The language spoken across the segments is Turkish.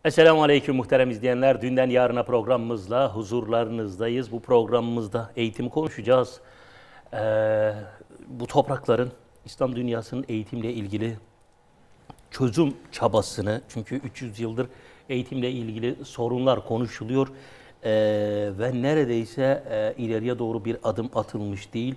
Esselamu Aleyküm muhterem izleyenler. Dünden yarına programımızla huzurlarınızdayız. Bu programımızda eğitimi konuşacağız. Bu toprakların, İslam dünyasının eğitimle ilgili çözüm çabasını, çünkü 300 yıldır eğitimle ilgili sorunlar konuşuluyor ve neredeyse ileriye doğru bir adım atılmış değil.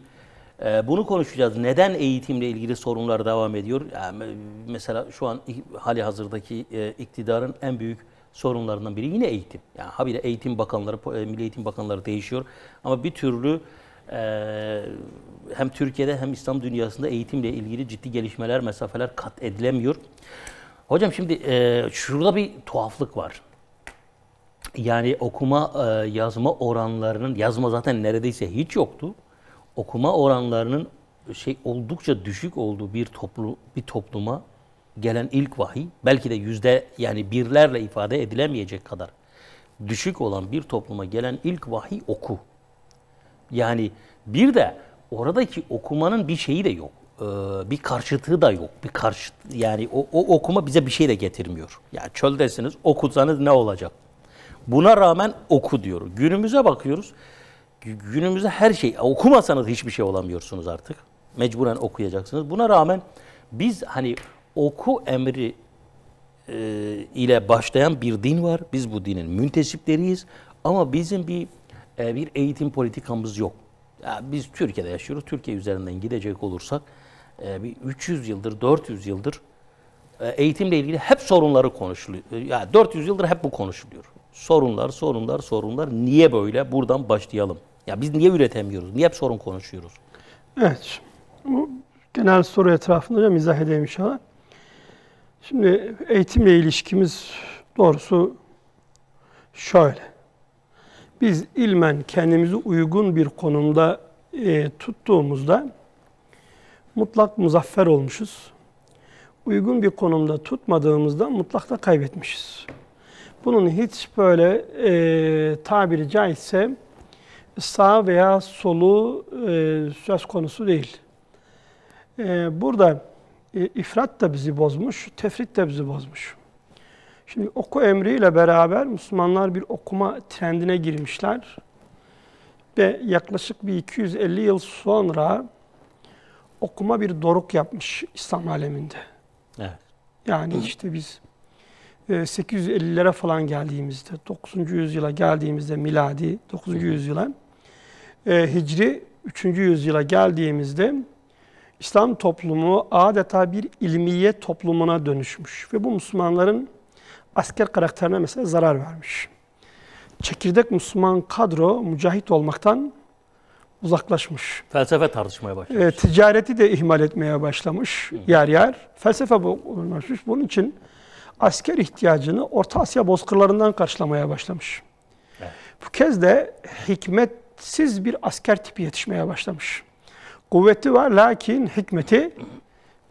Bunu konuşacağız. Neden eğitimle ilgili sorunlar devam ediyor? Yani mesela şu an hali hazırdaki iktidarın en büyük sorunlarından biri yine eğitim. Yani habire eğitim bakanları, Milli Eğitim Bakanları değişiyor. Ama bir türlü hem Türkiye'de hem İslam dünyasında eğitimle ilgili ciddi gelişmeler, mesafeler kat edilemiyor. Hocam şimdi şurada bir tuhaflık var. Yani okuma, yazma oranlarının, yazma zaten neredeyse hiç yoktu. Okuma oranlarının oldukça düşük olduğu bir topluma gelen ilk vahiy, belki de yani birlerle ifade edilemeyecek kadar düşük olan bir topluma gelen ilk vahiy oku. Yani bir de oradaki okumanın bir şeyi de yok. Bir karşıtığı da yok. Yani o okuma bize bir şey de getirmiyor. Yani çöldesiniz, okusanız ne olacak? Buna rağmen oku diyor. Günümüze bakıyoruz. Günümüzde her şey, okumasanız hiçbir şey olamıyorsunuz artık. Mecburen okuyacaksınız. Buna rağmen biz hani oku emri ile başlayan bir din var. Biz bu dinin müntesipleriyiz. Ama bizim bir eğitim politikamız yok. Yani biz Türkiye'de yaşıyoruz. Türkiye üzerinden gidecek olursak bir 300 yıldır, 400 yıldır eğitimle ilgili hep sorunları konuşuluyor. Yani 400 yıldır hep bu konuşuluyor. Sorunlar. Niye böyle? Buradan başlayalım. Ya biz niye üretemiyoruz? Niye hep sorun konuşuyoruz? Evet. Bu genel soru etrafında hocam izah edeyim inşallah. Şimdi eğitimle ilişkimiz doğrusu şöyle. Biz ilmen kendimizi uygun bir konumda tuttuğumuzda mutlak muzaffer olmuşuz. Uygun bir konumda tutmadığımızda mutlakta kaybetmişiz. Bunun hiç böyle tabiri caizse sağ veya solu söz konusu değil. Burada ifrat da bizi bozmuş, tefrit de bizi bozmuş. Şimdi oku emriyle beraber Müslümanlar bir okuma trendine girmişler. Ve yaklaşık bir 250 yıl sonra okuma bir doruk yapmış İslam aleminde. Evet. Yani işte biz 850'lere falan geldiğimizde, 9. yüzyıla geldiğimizde miladi 9. yüzyıla, Hicri 3. yüzyıla geldiğimizde İslam toplumu adeta bir ilmiye toplumuna dönüşmüş. Ve bu Müslümanların asker karakterine mesela zarar vermiş. Çekirdek Müslüman kadro mücahit olmaktan uzaklaşmış. Felsefe tartışmaya başlamış. Ticareti de ihmal etmeye başlamış yer yer. Felsefe başlamış. Bunun için asker ihtiyacını Orta Asya bozkırlarından karşılamaya başlamış. Evet. Bu kez de hikmetsiz bir asker tipi yetişmeye başlamış. Kuvveti var lakin hikmeti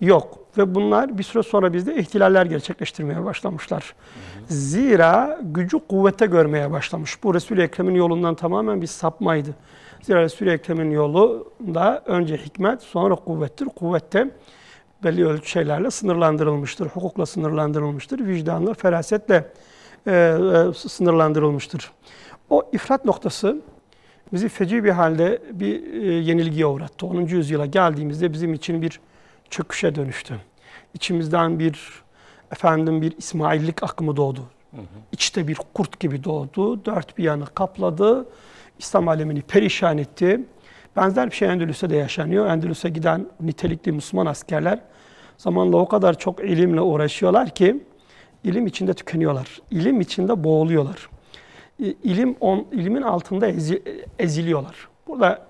yok. Ve bunlar bir süre sonra bizde ihtilaller gerçekleştirmeye başlamışlar. Zira gücü kuvvete görmeye başlamış. Bu Resul-i Ekrem'in yolundan tamamen bir sapmaydı. Zira Resul-i Ekrem'in yolunda önce hikmet, sonra kuvvettir. Kuvvette belli ölçü şeylerle sınırlandırılmıştır. Hukukla sınırlandırılmıştır. Vicdanla, ferasetle sınırlandırılmıştır. O ifrat noktası bizi feci bir halde bir yenilgiye uğrattı. 10. yüzyıla geldiğimizde bizim için bir çöküşe dönüştü. İçimizden bir İsmaillik akımı doğdu. İçte bir kurt gibi doğdu. Dört bir yanı kapladı. İslam alemini perişan etti. Benzer bir şey Endülüs'te de yaşanıyor. Endülüs'e giden nitelikli Müslüman askerler zamanla o kadar çok ilimle uğraşıyorlar ki ilim içinde tükeniyorlar. İlim içinde boğuluyorlar. İlimin altında eziliyorlar. Burada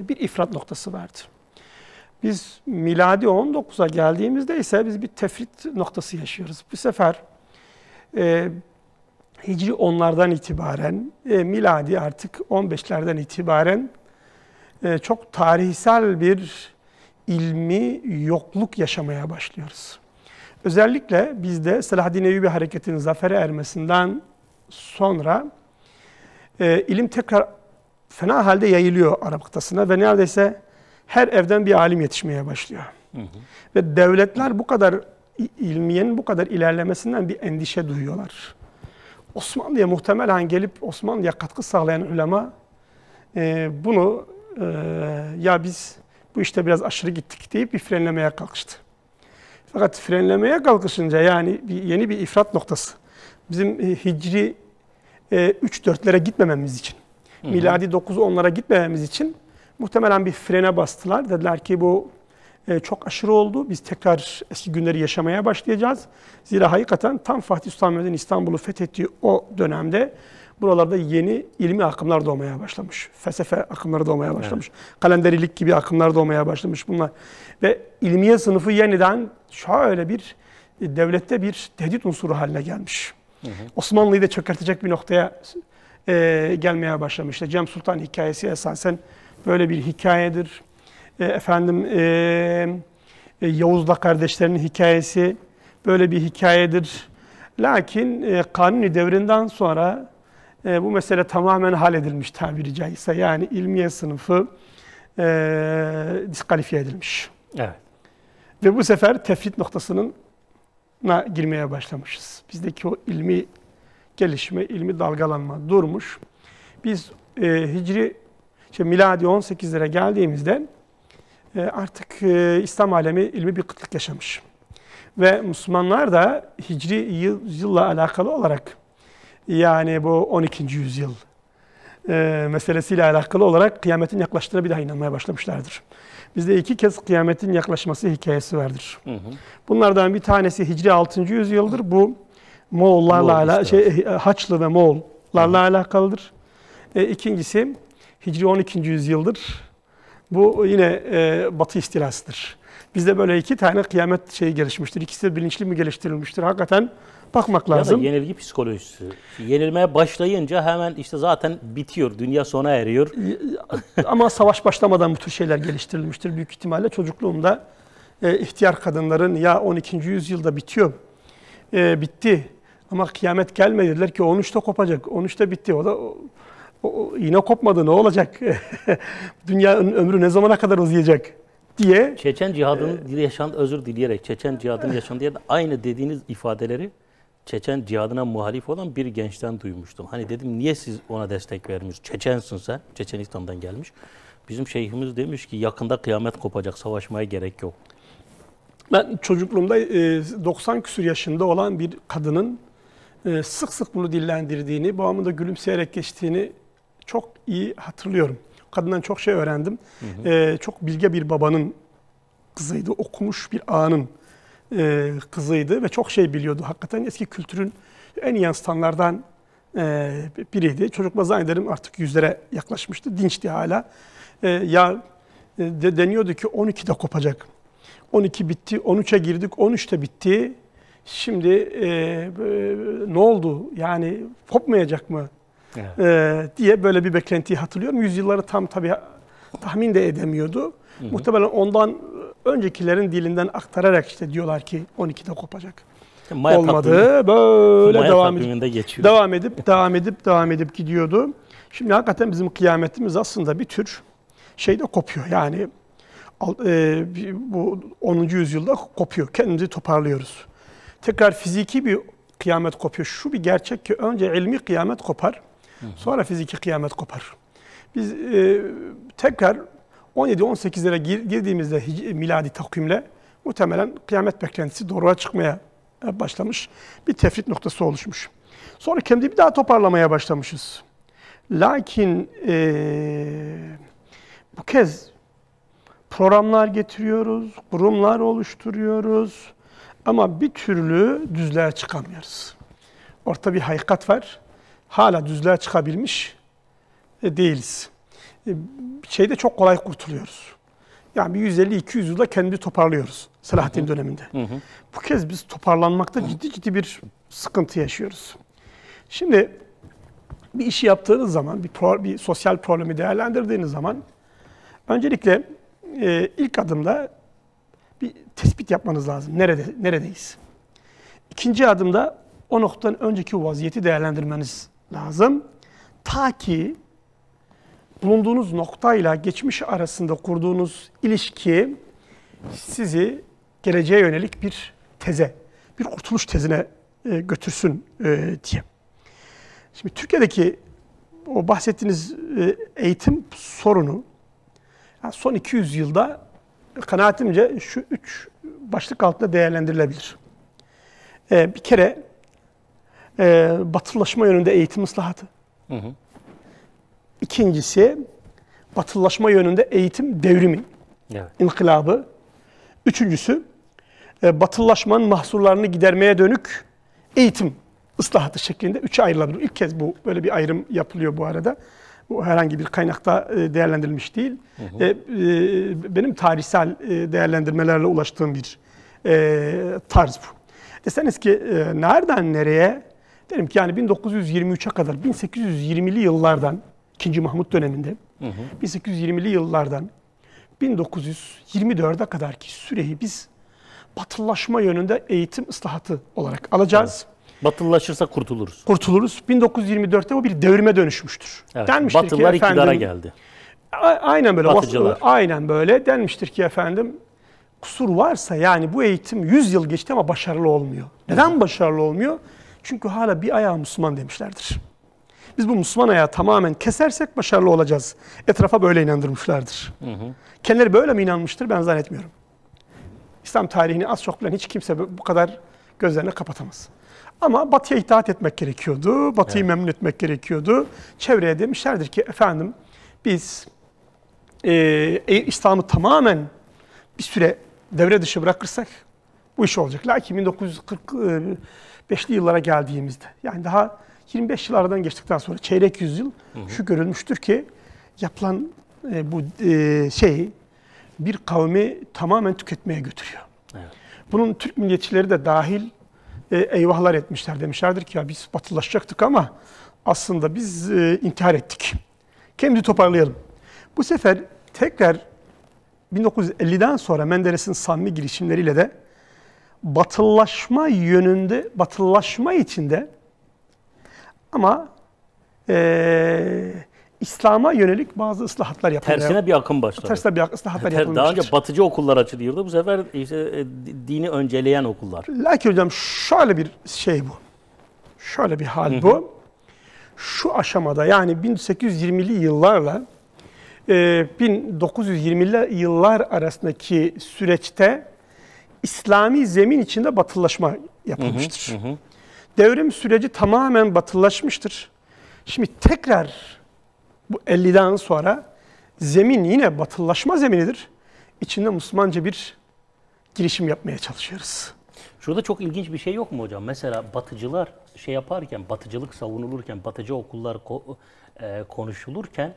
bir ifrat noktası vardı. Biz miladi 19'a geldiğimizde ise biz bir tefrit noktası yaşıyoruz. Bu sefer Hicri 10'lardan itibaren, miladi artık 15'lerden itibaren çok tarihsel bir ilmi yokluk yaşamaya başlıyoruz. Özellikle bizde Selahaddin Eyyubi hareketinin zafere ermesinden sonra ilim tekrar fena halde yayılıyor Arap kıtasına ve neredeyse her evden bir alim yetişmeye başlıyor. Ve devletler bu kadar ilmiyenin bu kadar ilerlemesinden bir endişe duyuyorlar. Osmanlı'ya muhtemelen gelip Osmanlı'ya katkı sağlayan ulema bunu ya biz bu işte biraz aşırı gittik deyip bir frenlemeye kalkıştı. Fakat frenlemeye kalkışınca yani yeni bir ifrat noktası. Bizim hicri 3-4'lere gitmememiz için, miladi 9-10'lara gitmememiz için muhtemelen bir frene bastılar. Dediler ki bu çok aşırı oldu. Biz tekrar eski günleri yaşamaya başlayacağız. Zira hakikaten tam Fatih Sultan Mehmet'in İstanbul'u fethettiği o dönemde buralarda yeni ilmi akımlar doğmaya başlamış. Felsefe akımları doğmaya başlamış. Evet. Kalenderilik gibi akımlar doğmaya başlamış bunlar. Ve ilmiye sınıfı yeniden şöyle bir devlette bir tehdit unsuru haline gelmiş. Osmanlı'yı da çökertecek bir noktaya gelmeye başlamış. İşte Cem Sultan hikayesi esasen böyle bir hikayedir. Yavuz'la kardeşlerinin hikayesi böyle bir hikayedir. Lakin Kanuni devrinden sonra bu mesele tamamen halledilmiş tabiri caizse. Yani ilmiye sınıfı diskalifiye edilmiş. Evet. Ve bu sefer tefrit noktasına girmeye başlamışız. Bizdeki o ilmi gelişme, ilmi dalgalanma durmuş. Biz miladi 18'lere geldiğimizde artık İslam alemi ilmi bir kıtlık yaşamış. Ve Müslümanlar da hicri yılla alakalı olarak yani bu 12. yüzyıl meselesiyle alakalı olarak kıyametin yaklaştığına bir daha inanmaya başlamışlardır. Bizde 2 kez kıyametin yaklaşması hikayesi vardır. Bunlardan bir tanesi hicri 6. yüzyıldır. Bu Moğollarla Haçlı ve Moğollarla alakalıdır. İkincisi hicri 12. yüzyıldır. Bu yine Batı istilasıdır. Bizde böyle 2 tane kıyamet şeyi gelişmiştir. İkisi de bilinçli mi geliştirilmiştir? Hakikaten bakmak lazım. Ya da yenilgi psikolojisi. Yenilmeye başlayınca hemen işte zaten bitiyor, dünya sona eriyor. Ama savaş başlamadan bu tür şeyler geliştirilmiştir. Büyük ihtimalle çocukluğumda ihtiyar kadınların ya 12. yüzyılda bitiyor, bitti ama kıyamet gelmedi. Dediler ki 13'te kopacak, 13'te bitti. O da yine kopmadı, ne olacak? Dünyanın ömrü ne zamana kadar uzayacak diye. Çeçen cihadının Çeçen cihadının yaşandığı yerde aynı dediğiniz ifadeleri Çeçen cihadına muhalif olan bir gençten duymuştum. Hani dedim niye siz ona destek vermiyorsunuz? Çeçensin sen, Çeçenistan'dan gelmiş. Bizim şeyhimiz demiş ki yakında kıyamet kopacak, savaşmaya gerek yok. Ben çocukluğumda 90 küsur yaşında olan bir kadının sık sık bunu dillendirdiğini, babamın da gülümseyerek geçtiğini çok iyi hatırlıyorum. Kadından çok şey öğrendim. Çok bilge bir babanın kızıydı, okumuş bir ağanın kızıydı ve çok şey biliyordu. Hakikaten eski kültürün en iyi yansıtanlardan biriydi. Çocukluğumda zannederim artık 100'lere yaklaşmıştı, dinçti hala. Deniyordu ki 12'de kopacak. 12 bitti, 13'e girdik, 13'te bitti. Şimdi ne oldu? Yani kopmayacak mı? Evet. Diye böyle bir beklentiyi hatırlıyorum. Yüzyılları tam tabii tahmin de edemiyordu. Muhtemelen ondan öncekilerin dilinden aktararak işte diyorlar ki 12'de kopacak. Maya olmadı. Böyle devam edip gidiyordu. Şimdi hakikaten bizim kıyametimiz aslında bir tür şeyde kopuyor. Yani bu 10. yüzyılda kopuyor. Kendimizi toparlıyoruz. Tekrar fiziki bir kıyamet kopuyor. Şu bir gerçek ki önce ilmi kıyamet kopar. Sonra fiziki kıyamet kopar. Biz tekrar 17-18'lere girdiğimizde miladi takvimle muhtemelen kıyamet beklentisi doğruğa çıkmaya başlamış. Bir tefrit noktası oluşmuş. Sonra kendimizi bir daha toparlamaya başlamışız. Lakin bu kez programlar getiriyoruz, kurumlar oluşturuyoruz ama bir türlü düzlüğe çıkamıyoruz. Ortada bir hakikat var. Hala düzlüğe çıkabilmiş değiliz. Şeyde çok kolay kurtuluyoruz. Yani bir 150-200 yılda kendimizi toparlıyoruz Selahaddin döneminde. Bu kez biz toparlanmakta ciddi bir sıkıntı yaşıyoruz. Şimdi bir işi yaptığınız zaman, bir sosyal problemi değerlendirdiğiniz zaman öncelikle ilk adımda bir tespit yapmanız lazım. Neredeyiz? İkinci adımda o noktadan önceki vaziyeti değerlendirmeniz lazım. Ta ki bulunduğunuz noktayla geçmiş arasında kurduğunuz ilişki sizi geleceğe yönelik bir teze, bir kurtuluş tezine götürsün diye. Şimdi Türkiye'deki o bahsettiğiniz eğitim sorunu yani son 200 yılda kanaatimce şu 3 başlık altında değerlendirilebilir. Bir kere batılılaşma yönünde eğitim ıslahatı. Hı hı. İkincisi batılılaşma yönünde eğitim devrimi, evet, inkılabı. Üçüncüsü batılılaşmanın mahsurlarını gidermeye dönük eğitim ıslahatı şeklinde üçe ayrılabilir. İlk kez bu böyle bir ayrım yapılıyor bu arada. Bu herhangi bir kaynakta değerlendirilmiş değil. Hı hı. Benim tarihsel değerlendirmelerle ulaştığım bir tarz bu. Deseniz ki nereden nereye? Derim ki yani 1923'e kadar, 1820'li yıllardan, 2. Mahmut döneminde, hı hı, 1820'li yıllardan 1924'e kadarki süreyi biz batılılaşma yönünde eğitim ıslahatı olarak alacağız. Evet. Batılılaşırsa kurtuluruz. Kurtuluruz. 1924'te o bir devrime dönüşmüştür. Evet. Batılılar ki, iktidara geldi. Aynen böyle. Batıcılar. Aynen böyle. Denmiştir ki efendim kusur varsa yani bu eğitim 100 yıl geçti ama başarılı olmuyor. Neden başarılı olmuyor? Çünkü hala bir ayağı Müslüman demişlerdir. Biz bu Müslüman ayağı tamamen kesersek başarılı olacağız. Etrafa böyle inandırmışlardır. Hı hı. Kendileri böyle mi inanmıştır ben zannetmiyorum. İslam tarihini az çok bilen hiç kimse bu kadar gözlerini kapatamaz. Ama Batı'ya itaat etmek gerekiyordu. Batı'yı, evet, memnun etmek gerekiyordu. Çevreye demişlerdir ki efendim biz İslam'ı tamamen bir süre devre dışı bırakırsak bu iş olacak. Lakin 1945'li yıllara geldiğimizde yani daha 25 yıl aradan geçtikten sonra çeyrek yüzyıl, hı hı, şu görülmüştür ki yapılan bu şey bir kavmi tamamen tüketmeye götürüyor. Evet. Bunun Türk milliyetçileri de dahil eyvahlar etmişler. Demişlerdir ki ya biz batılılaşacaktık ama aslında biz intihar ettik. Kendimizi toparlayalım. Bu sefer tekrar 1950'den sonra Menderes'in samimi girişimleriyle de batılılaşma yönünde, batılılaşma içinde ama İslam'a yönelik bazı ıslahatlar yapılıyor. Tersine bir akım başladı. Tersine bir ıslahatlar yapılmıştır. Daha önce batıcı okullar açılıyordu. Bu sefer işte dini önceleyen okullar. Lakin hocam şöyle bir şey bu. Şöyle bir hal bu. Şu aşamada yani 1820'li yıllarla 1920'li yıllar arasındaki süreçte İslami zemin içinde batılılaşma yapılmıştır. Hı hı hı. Devrim süreci tamamen batılılaşmıştır. Şimdi tekrar bu 50'den sonra zemin yine batılılaşma zeminidir. İçinde Müslümanca bir girişim yapmaya çalışıyoruz. Şurada çok ilginç bir şey yok mu hocam? Mesela batıcılar şey yaparken, batıcılık savunulurken, batıcı okullar konuşulurken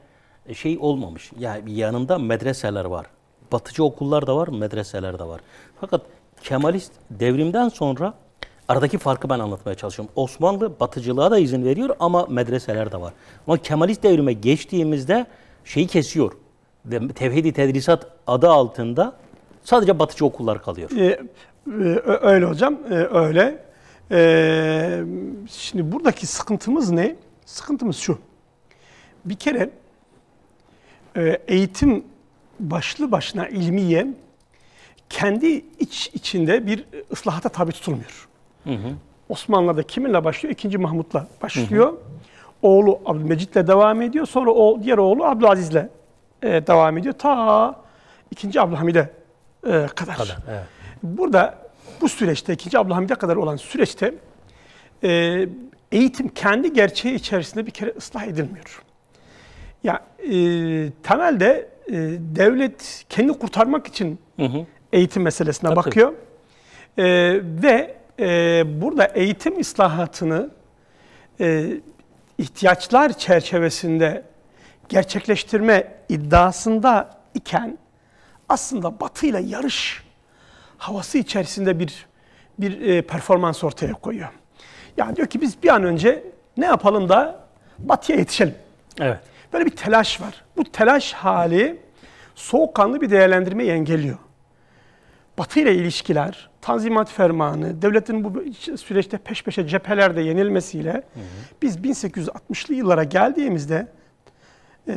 şey olmamış. Yani yanında medreseler var. Batıcı okullar da var, medreseler de var. Fakat Kemalist devrimden sonra aradaki farkı ben anlatmaya çalışıyorum. Osmanlı batıcılığa da izin veriyor ama medreseler de var. Ama Kemalist devrime geçtiğimizde şeyi kesiyor. Tevhid-i Tedrisat adı altında sadece batıcı okullar kalıyor. Öyle hocam, öyle. Şimdi buradaki sıkıntımız ne? Sıkıntımız şu. Bir kere eğitim başlı başına ilmiye kendi içinde bir ıslahata tabi tutulmuyor. Hı hı. Osmanlı'da kiminle başlıyor? 2. Mahmut'la başlıyor. Hı hı. Oğlu Abdülmecit'le devam ediyor. Sonra diğer oğlu Abdülaziz'le devam ediyor. Ta 2. Abdülhamid'e kadar. Evet. Burada bu süreçte 2. Abdülhamid'e kadar olan süreçte eğitim kendi gerçeği içerisinde bir kere ıslah edilmiyor. Ya temelde devlet kendini kurtarmak için eğitim meselesine bakıyor. Ve burada eğitim islahatını ihtiyaçlar çerçevesinde gerçekleştirme iddiasında iken aslında Batı ile yarış havası içerisinde bir performans ortaya koyuyor. Yani diyor ki biz bir an önce ne yapalım da Batı'ya yetişelim. Evet. Böyle bir telaş var. Bu telaş hali soğukkanlı bir değerlendirmeyi engelliyor. Batı ile ilişkiler, Tanzimat Fermanı, devletin bu süreçte peş peşe cephelerde yenilmesiyle biz 1860'lı yıllara geldiğimizde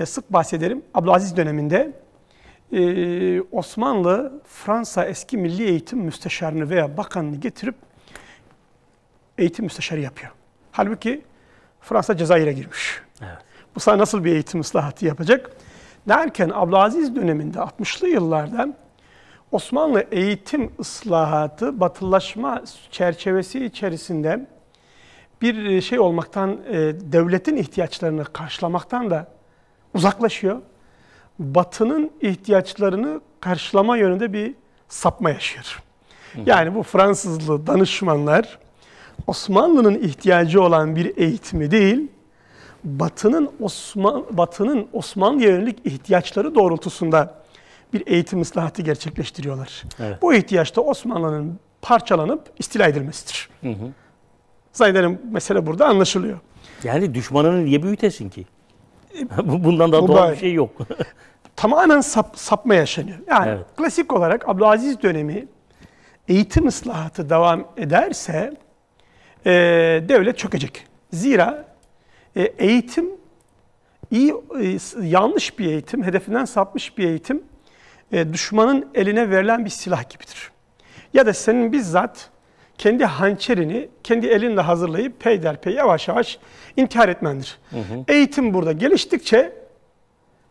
sık bahsederim Abdülaziz döneminde Osmanlı, Fransa eski Milli Eğitim Müsteşarını veya Bakanını getirip eğitim müsteşarı yapıyor. Halbuki Fransa Cezayir'e girmiş. Evet. Bu sana nasıl bir eğitim ıslahatı yapacak? Derken Abdülaziz döneminde 60'lı yıllarda Osmanlı eğitim ıslahatı batılılaşma çerçevesi içerisinde bir şey olmaktan, devletin ihtiyaçlarını karşılamaktan da uzaklaşıyor. Batı'nın ihtiyaçlarını karşılama yönünde bir sapma yaşıyor. Yani bu Fransızlı danışmanlar Osmanlı'nın ihtiyacı olan bir eğitimi değil, Batı'nın Osmanlı'ya yönelik ihtiyaçları doğrultusunda bir eğitim ıslahatı gerçekleştiriyorlar. Evet. Bu ihtiyaç da Osmanlı'nın parçalanıp istila edilmesidir. Zannederim mesele burada anlaşılıyor. Yani düşmanını niye büyütesin ki? Bundan daha doğal bir şey yok. Tamamen sapma yaşanıyor. Yani Evet. klasik olarak Abdülaziz dönemi eğitim ıslahatı devam ederse devlet çökecek. Zira eğitim yanlış bir eğitim, hedefinden sapmış bir eğitim düşmanın eline verilen bir silah gibidir. Ya da senin bizzat kendi hançerini kendi elinle hazırlayıp peyderpey yavaş yavaş intihar etmendir. Eğitim burada geliştikçe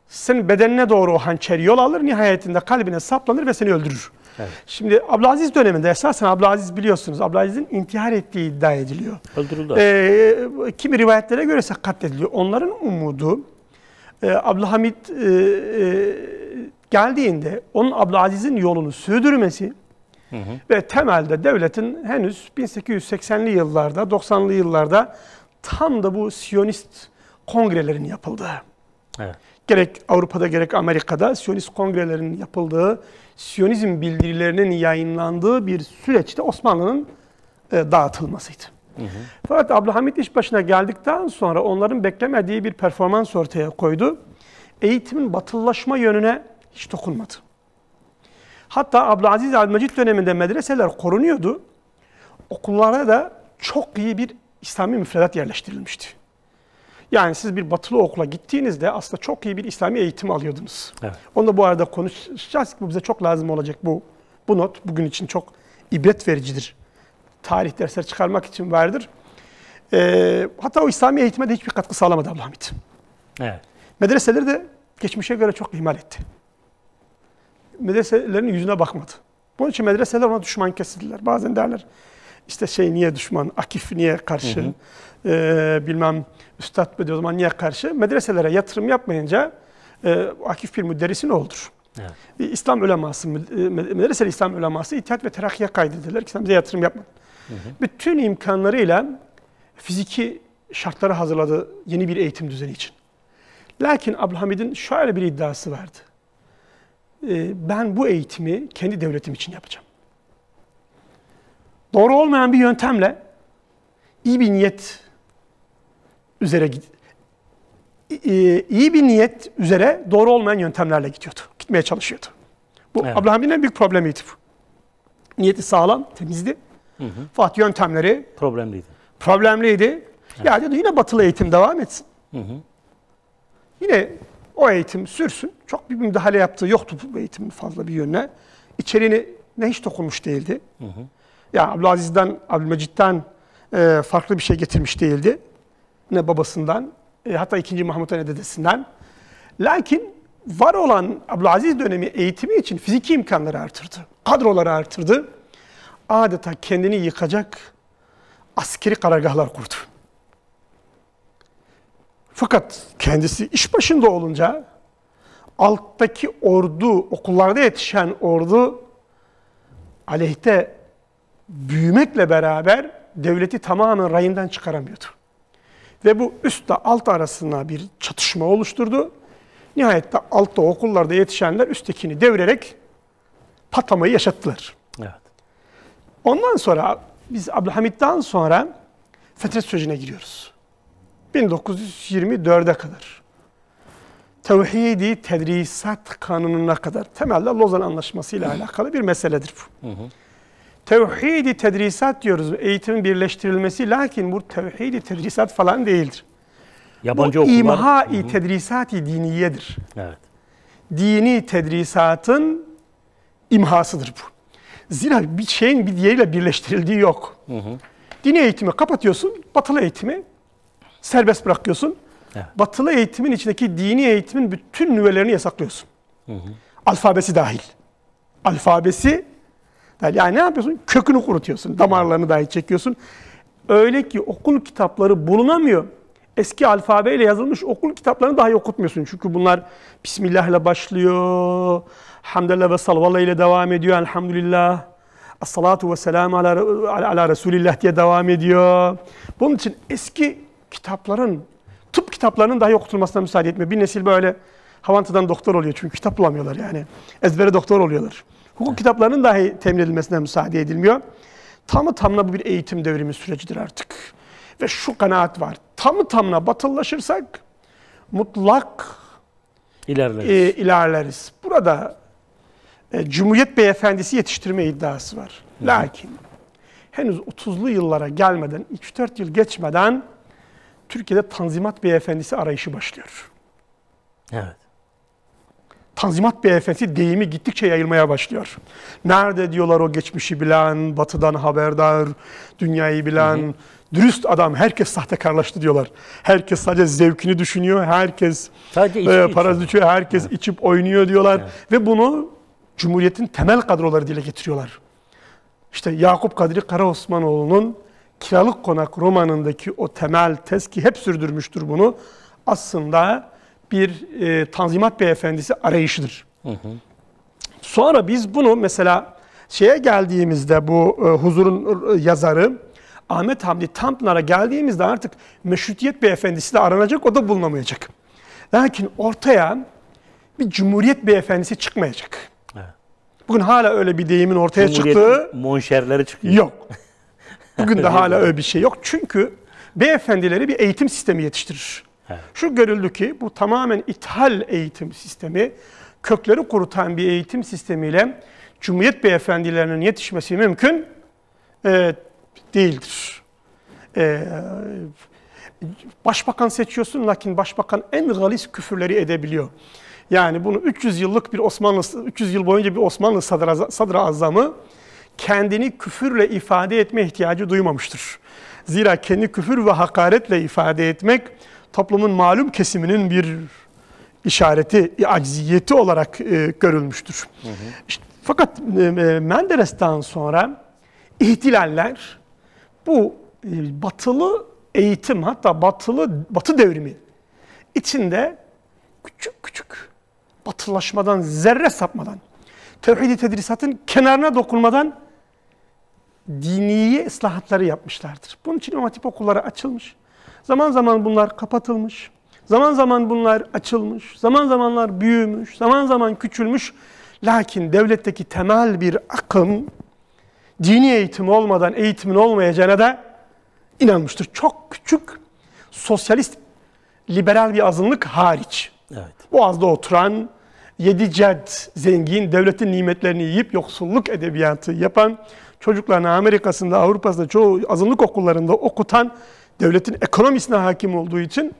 senin bedenine doğru o hançer yol alır, nihayetinde kalbine saplanır ve seni öldürür. Evet. Şimdi Abdülaziz döneminde esasen Abdülaziz biliyorsunuz, Abdülaziz'in intihar ettiği iddia ediliyor. Öldürüldü. Kimi rivayetlere göre ise katlediliyor. Onların umudu Abdülhamit geldiğinde onun Abdülaziz'in yolunu sürdürmesi ve temelde devletin henüz 1880'li yıllarda, 90'lı yıllarda tam da bu Siyonist kongrelerin yapıldığı. Evet. Gerek Avrupa'da gerek Amerika'da Siyonist kongrelerinin yapıldığı, Siyonizm bildirilerinin yayınlandığı bir süreçte Osmanlı'nın dağıtılmasıydı. Fakat Abdülhamit iş başına geldikten sonra onların beklemediği bir performans ortaya koydu. Eğitimin batılılaşma yönüne hiç dokunmadı. Hatta Abdülaziz Abdülmecit döneminde medreseler korunuyordu. Okullara da çok iyi bir İslami müfredat yerleştirilmişti. Yani siz bir batılı okula gittiğinizde aslında çok iyi bir İslami eğitim alıyordunuz. Evet. Onu da bu arada konuşacağız. Bu bize çok lazım olacak bu not. Bugün için çok ibret vericidir. Tarih dersleri çıkarmak için vardır. Hatta o İslami eğitime de hiçbir katkı sağlamadı Abdülhamit. Evet. Medreseleri de geçmişe göre çok ihmal etti. Medreselerin yüzüne bakmadı. Bunun için medreseler ona düşman kesildiler. Bazen derler işte niye düşman, Akif niye karşı, bilmem Üstad Bedi o zaman niye karşı? Medreselere yatırım yapmayınca Akif bir müderrisin oğludur. Evet. İslam uleması, medreseli İslam uleması İttihat ve Terakki'ye kaydedildiler ki sen bize yatırım yapma. Bütün imkanlarıyla fiziki şartları hazırladı yeni bir eğitim düzeni için. Lakin Abdülhamid'in şöyle bir iddiası vardı. Ben bu eğitimi kendi devletim için yapacağım. Doğru olmayan bir yöntemle iyi bir niyet üzere iyi bir niyet üzere doğru olmayan yöntemlerle gitmeye çalışıyordu. Bu evet. Abdülhamid'in en büyük problemiydi bu. Niyeti sağlam, temizdi. Fakat yöntemleri problemliydi. Evet. Ya dedi yine batılı eğitim devam etsin. Yine o eğitim sürsün. Çok bir müdahale yaptığı yoktu bu eğitimin fazla bir yönüne. İçeriğine hiç dokunmuş değildi. Yani Abdülaziz'den, Abdülmecit'ten farklı bir şey getirmiş değildi. Ne babasından, hatta 2. Mahmut'un ne dedesinden. Lakin var olan Abdülaziz dönemi eğitimi için fiziki imkanları artırdı. Kadroları artırdı. Adeta kendini yıkacak askeri karargahlar kurdu. Fakat kendisi iş başında olunca alttaki ordu, okullarda yetişen ordu aleyhte büyümekle beraber devleti tamamen rayından çıkaramıyordu. Ve bu üstle alt arasında bir çatışma oluşturdu. Nihayet de altta okullarda yetişenler üsttekini devirerek patlamayı yaşattılar. Evet. Ondan sonra biz Abdülhamid'den sonra fetret sürecine giriyoruz. 1924'e kadar. Tevhidi Tedrisat Kanunu'na kadar. Temelde Lozan Anlaşması ile alakalı bir meseledir bu. Tevhidi Tedrisat diyoruz. Eğitimin birleştirilmesi. Lakin bu Tevhidi Tedrisat falan değildir. Yabancı bu imha-i tedrisat-i diniyedir. Evet. dini tedrisatın imhasıdır bu. Zira bir şeyin bir diğeriyle birleştirildiği yok. Dini eğitimi kapatıyorsun, batılı eğitimi serbest bırakıyorsun. Evet. Batılı eğitimin içindeki dini eğitimin bütün nüvelerini yasaklıyorsun. Alfabesi dahil. Alfabesi dahil. Yani ne yapıyorsun? Kökünü kurutuyorsun, damarlarını dahi çekiyorsun. Öyle ki okul kitapları bulunamıyor. Eski alfabeyle yazılmış okul kitaplarını dahi okutmuyorsun. Çünkü bunlar Bismillah ile başlıyor, Hamdallah ve Sallallahu ile devam ediyor, Elhamdülillah, As-salatu ve selamu ala Resulillah diye devam ediyor. Bunun için eski kitapların, tıp kitaplarının dahi okutulmasına müsaade etmiyor. Bir nesil böyle havantıdan doktor oluyor çünkü kitap bulamıyorlar yani. Ezbere doktor oluyorlar. Hukuk kitaplarının dahi temin edilmesine müsaade edilmiyor. Tamı tamına bu bir eğitim devrimi sürecidir artık. Ve şu kanaat var. Tamı tamına batılılaşırsak mutlak ilerleriz. Burada Cumhuriyet Beyefendisi yetiştirme iddiası var. Lakin henüz 30'lu yıllara gelmeden, 3-4 yıl geçmeden Türkiye'de Tanzimat Beyefendisi arayışı başlıyor. Evet. Tanzimat Beyefendisi deyimi gittikçe yayılmaya başlıyor. Nerede diyorlar o geçmişi bilen, batıdan haberdar, dünyayı bilen, dürüst adam, herkes sahtekarlaştı diyorlar. Herkes sadece zevkini düşünüyor, herkes parası düşüyor, herkes içip oynuyor diyorlar. Ve bunu Cumhuriyet'in temel kadroları dile getiriyorlar. İşte Yakup Kadri Karaosmanoğlu'nun Kiralık Konak romanındaki o temel tez ki hep sürdürmüştür bunu. Aslında bir Tanzimat Beyefendisi arayışıdır. Sonra biz bunu mesela şeye geldiğimizde bu Huzur'un yazarı Ahmet Hamdi Tanpınar'a geldiğimizde artık Meşrutiyet Beyefendisi de aranacak, o da bulunamayacak. Lakin ortaya bir Cumhuriyet Beyefendisi çıkmayacak. Evet. Bugün hala öyle bir deyimin ortaya çıktığı monşerleri çıkıyor. Yok. Bugün de hala öyle bir şey yok. Çünkü beyefendileri bir eğitim sistemi yetiştirir. Evet. Şu görüldü ki bu tamamen ithal eğitim sistemi, kökleri kurutan bir eğitim sistemiyle Cumhuriyet beyefendilerinin yetişmesi mümkün değildir. Başbakan seçiyorsun, lakin başbakan en galis küfürleri edebiliyor. Yani bunu 300 yıllık bir Osmanlı, 300 yıl boyunca bir Osmanlı sadrazamı kendini küfürle ifade etme ihtiyacı duymamıştır. Zira kendi küfür ve hakaretle ifade etmek toplumun malum kesiminin bir işareti, acziyeti olarak görülmüştür. İşte, fakat Menderes'ten sonra ihtilaller bu batılı eğitim, hatta batı devrimi içinde küçük küçük batılılaşmadan, zerre sapmadan, tevhid-i tedrisatın kenarına dokunmadan diniye ıslahatları yapmışlardır. Bunun için İmam Hatip okulları açılmış. Zaman zaman bunlar kapatılmış. Zaman zaman bunlar açılmış. Zaman zamanlar büyümüş. Zaman zaman küçülmüş. Lakin devletteki temel bir akım dini eğitim olmadan eğitimin olmayacağına da inanmıştır. Çok küçük sosyalist, liberal bir azınlık hariç. Evet. Boğaz'da oturan, 7 ced zengin, devletin nimetlerini yiyip yoksulluk edebiyatı yapan, çocuklarını Amerika'sında, Avrupa'sında çoğu azınlık okullarında okutan, devletin ekonomisine hakim olduğu için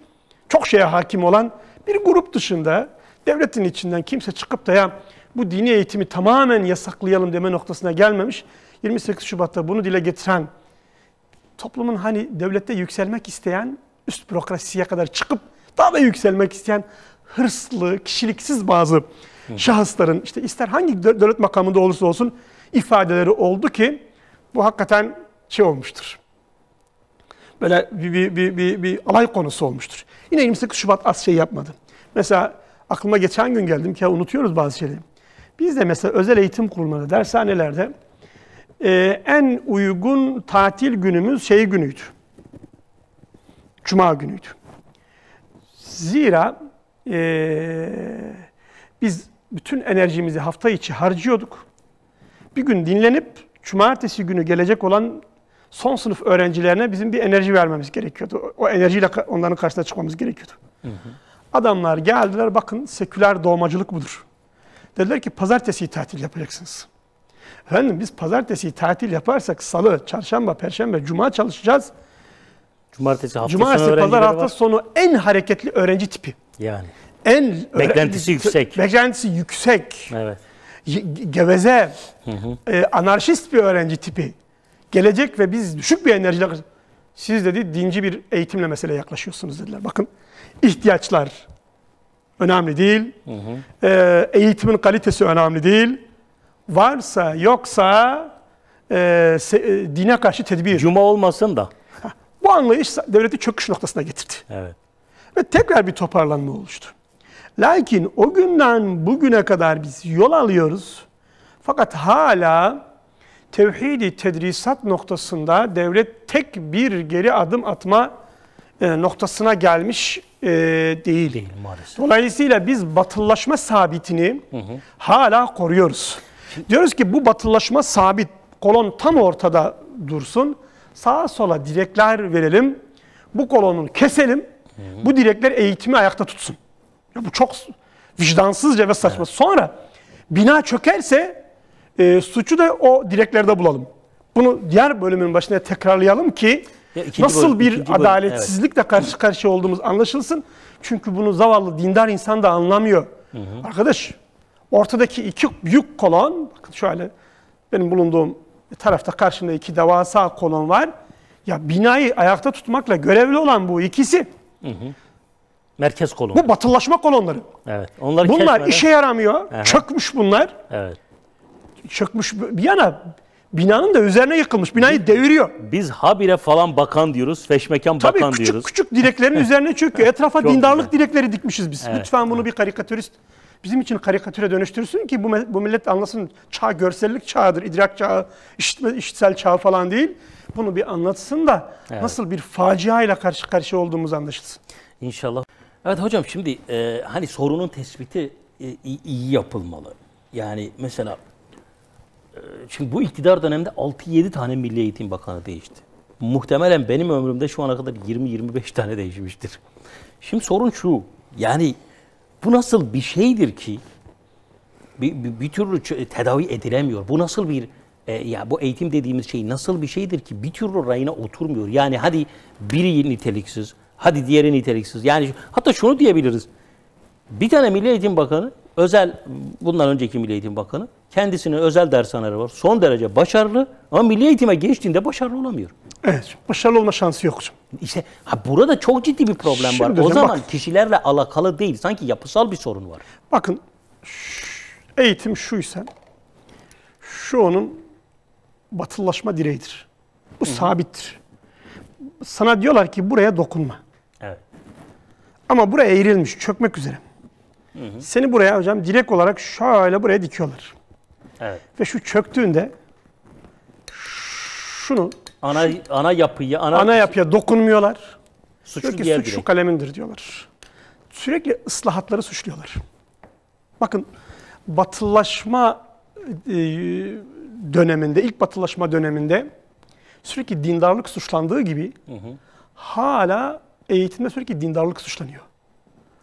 çok şeye hakim olan bir grup dışında devletin içinden kimse çıkıp da ya bu dini eğitimi tamamen yasaklayalım deme noktasına gelmemiş. 28 Şubat'ta bunu dile getiren, toplumun hani devlette yükselmek isteyen, üst bürokrasiye kadar çıkıp daha da yükselmek isteyen hırslı, kişiliksiz bazı şahısların işte ister hangi devlet makamında olursa olsun ifadeleri oldu ki bu hakikaten şey olmuştur. Böyle bir alay konusu olmuştur. Yine 28 Şubat az şey yapmadı. Mesela aklıma geçen gün geldim ki unutuyoruz bazı şeyleri. Biz de mesela özel eğitim kurumlarında, dershanelerde en uygun tatil günümüz şey günüydü. Cuma günüydü. Zira biz bütün enerjimizi hafta içi harcıyorduk. Bir gün dinlenip cumartesi günü gelecek olan son sınıf öğrencilerine bizim bir enerji vermemiz gerekiyordu. O enerjiyle onların karşısına çıkmamız gerekiyordu. Adamlar geldiler, bakın seküler doğmacılık budur. Dediler ki pazartesi tatil yapacaksınız. Efendim biz pazartesi tatil yaparsak salı, çarşamba, perşembe, cuma çalışacağız. Cumartesi, pazar hafta sonu en hareketli öğrenci tipi. Yani. Beklentisi yüksek. Beklentisi yüksek. Evet. Geveze, anarşist bir öğrenci tipi gelecek ve biz düşük bir enerjiyle, siz dedi dinci bir eğitimle meseleye yaklaşıyorsunuz dediler. Bakın, ihtiyaçlar önemli değil, eğitimin kalitesi önemli değil, varsa yoksa dine karşı tedbir. Cuma olmasın da. Bu anlayış devleti çöküş noktasına getirdi. Evet. Ve tekrar bir toparlanma oluştu. Lakin o günden bugüne kadar biz yol alıyoruz. Fakat hala tevhid-i tedrisat noktasında devlet tek bir geri adım atma noktasına gelmiş değil. Değil maalesef. Dolayısıyla biz batılılaşma sabitini hala koruyoruz. Diyoruz ki bu batılılaşma sabit, kolon tam ortada dursun. Sağa sola direkler verelim. Bu kolonu keselim. Bu direkler eğitimi ayakta tutsun. Ya bu çok vicdansızca ve saçma. Evet. Sonra bina çökerse suçu da o direklerde bulalım. Bunu diğer bölümün başına tekrarlayalım ki nasıl bir adaletsizlikle karşı karşıya olduğumuz anlaşılsın. Çünkü bunu zavallı dindar insan da anlamıyor. Arkadaş, ortadaki iki büyük kolon, bakın şöyle benim bulunduğum tarafta karşımda iki devasa kolon var. Ya binayı ayakta tutmakla görevli olan bu ikisi. Merkez kolon. Bu batılılaşma kolonları. Evet. Bunlar işe yaramıyor. Çökmüş bunlar. Evet. Çökmüş bir yana, binanın da üzerine yıkılmış. Binayı deviriyor. Biz habire falan bakan diyoruz. Feşmekan bakan küçük, diyoruz. Küçük direklerin üzerine çöküyor. Etrafa dindarlık direkleri dikmişiz biz. Evet. Lütfen bunu bir karikatürist bizim için karikatüre dönüştürsün ki bu millet anlasın. Çağ görsellik çağıdır, idrak çağı, işitsel çağı falan değil. Bunu bir anlatsın da nasıl bir faciayla karşı karşıya olduğumuz anlaşılsın. İnşallah. Evet hocam, şimdi hani sorunun tespiti iyi yapılmalı. Yani mesela şimdi bu iktidar döneminde 6-7 tane Milli Eğitim Bakanı değişti. Muhtemelen benim ömrümde şu ana kadar 20-25 tane değişmiştir. Şimdi sorun şu, yani bu nasıl bir şeydir ki bir türlü tedavi edilemiyor? Bu nasıl bir, ya bu eğitim dediğimiz şey nasıl bir şeydir ki bir türlü rayına oturmuyor? Yani hadi biri niteliksiz, hadi diğeri niteliksiz. Yani hatta şunu diyebiliriz. Bir tane Milli Eğitim Bakanı, bundan önceki Milli Eğitim Bakanı, kendisinin özel dershaneleri var. Son derece başarılı ama milli eğitime geçtiğinde başarılı olamıyor. Evet, başarılı olma şansı yok. İşte burada çok ciddi bir problem var. O zaman kişilerle alakalı değil, sanki yapısal bir sorun var. Bakın, eğitim şuysa, şu onun batılılaşma direğidir. Bu sabittir. Sana diyorlar ki buraya dokunma. Evet. Ama buraya eğrilmiş, çökmek üzere. Seni buraya hocam direkt olarak şöyle buraya dikiyorlar. Evet. Ve şu çöktüğünde şunu ana yapıya dokunmuyorlar. Suçlu diyor ki suç şu kalemindir diyorlar. Sürekli ıslahatları suçluyorlar. Bakın, batılılaşma döneminde, ilk batılılaşma döneminde sürekli dindarlık suçlandığı gibi hala eğitimde sürekli dindarlık suçlanıyor.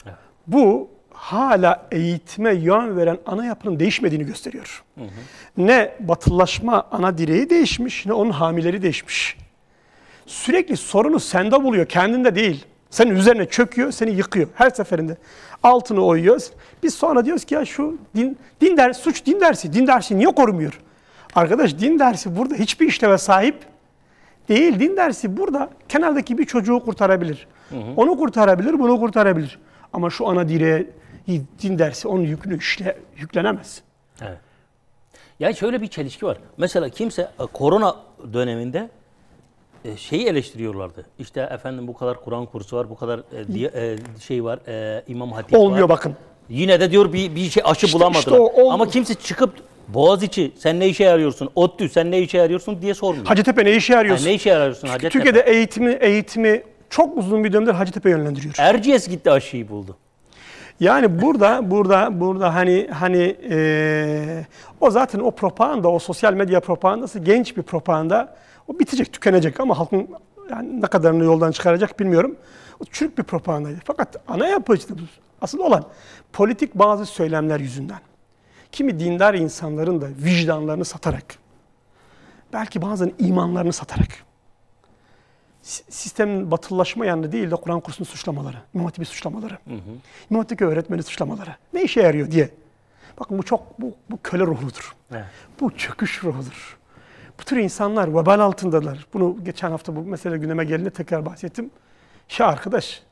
Evet. Bu hala eğitime yön veren ana yapının değişmediğini gösteriyor. Ne batılılaşma ana direği değişmiş, ne onun hamileri değişmiş. Sürekli sorunu sende buluyor, kendinde değil. Senin üzerine çöküyor, seni yıkıyor her seferinde. Altını oyuyor. Biz sonra diyoruz ki ya şu din dersi, suç din dersi. Din dersi niye korumuyor? Arkadaş, din dersi burada hiçbir işleve sahip değil. Din dersi burada kenardaki bir çocuğu kurtarabilir. Onu kurtarabilir, bunu kurtarabilir. Ama şu ana direğe din dersi onun yükünü yüklenemez. Evet. Yani şöyle bir çelişki var. Mesela kimse korona döneminde şeyi eleştiriyorlardı. İşte efendim bu kadar Kur'an kursu var, bu kadar şey var, İmam Hatip var. Olmuyor bakın. Yine de diyor bir şey aşı bulamadılar. İşte ama kimse çıkıp Boğaziçi sen ne işe yarıyorsun, ODTÜ sen ne işe yarıyorsun diye sormuyor. Hacettepe ne işe yarıyorsun? Yani ne işe yarıyorsun Hacettepe? Türkiye'de eğitimi çok uzun bir dönemdir Hacettepe yönlendiriyor. Erciyes gitti aşıyı buldu. Yani burada hani o zaten o propaganda, o sosyal medya propagandası genç bir propaganda. O bitecek, tükenecek ama halkın yani ne kadarını yoldan çıkaracak bilmiyorum. O çürük bir propagandaydı. Fakat ana yapı işte asıl olan politik bazı söylemler yüzünden. Kimi dindar insanların da vicdanlarını satarak, belki bazen imanlarını satarak, sistemin batılılaşma yanında değil de Kur'an kursunu suçlamaları, İmam Hatibi suçlamaları, İmam Hatip'teki öğretmeni suçlamaları. Ne işe yarıyor diye. Bakın bu köle ruhudur. Evet. Bu çöküş ruhudur. Bu tür insanlar vebal altındalar. Bunu geçen hafta bu mesele gündeme geldiğinde tekrar bahsettim. Arkadaş,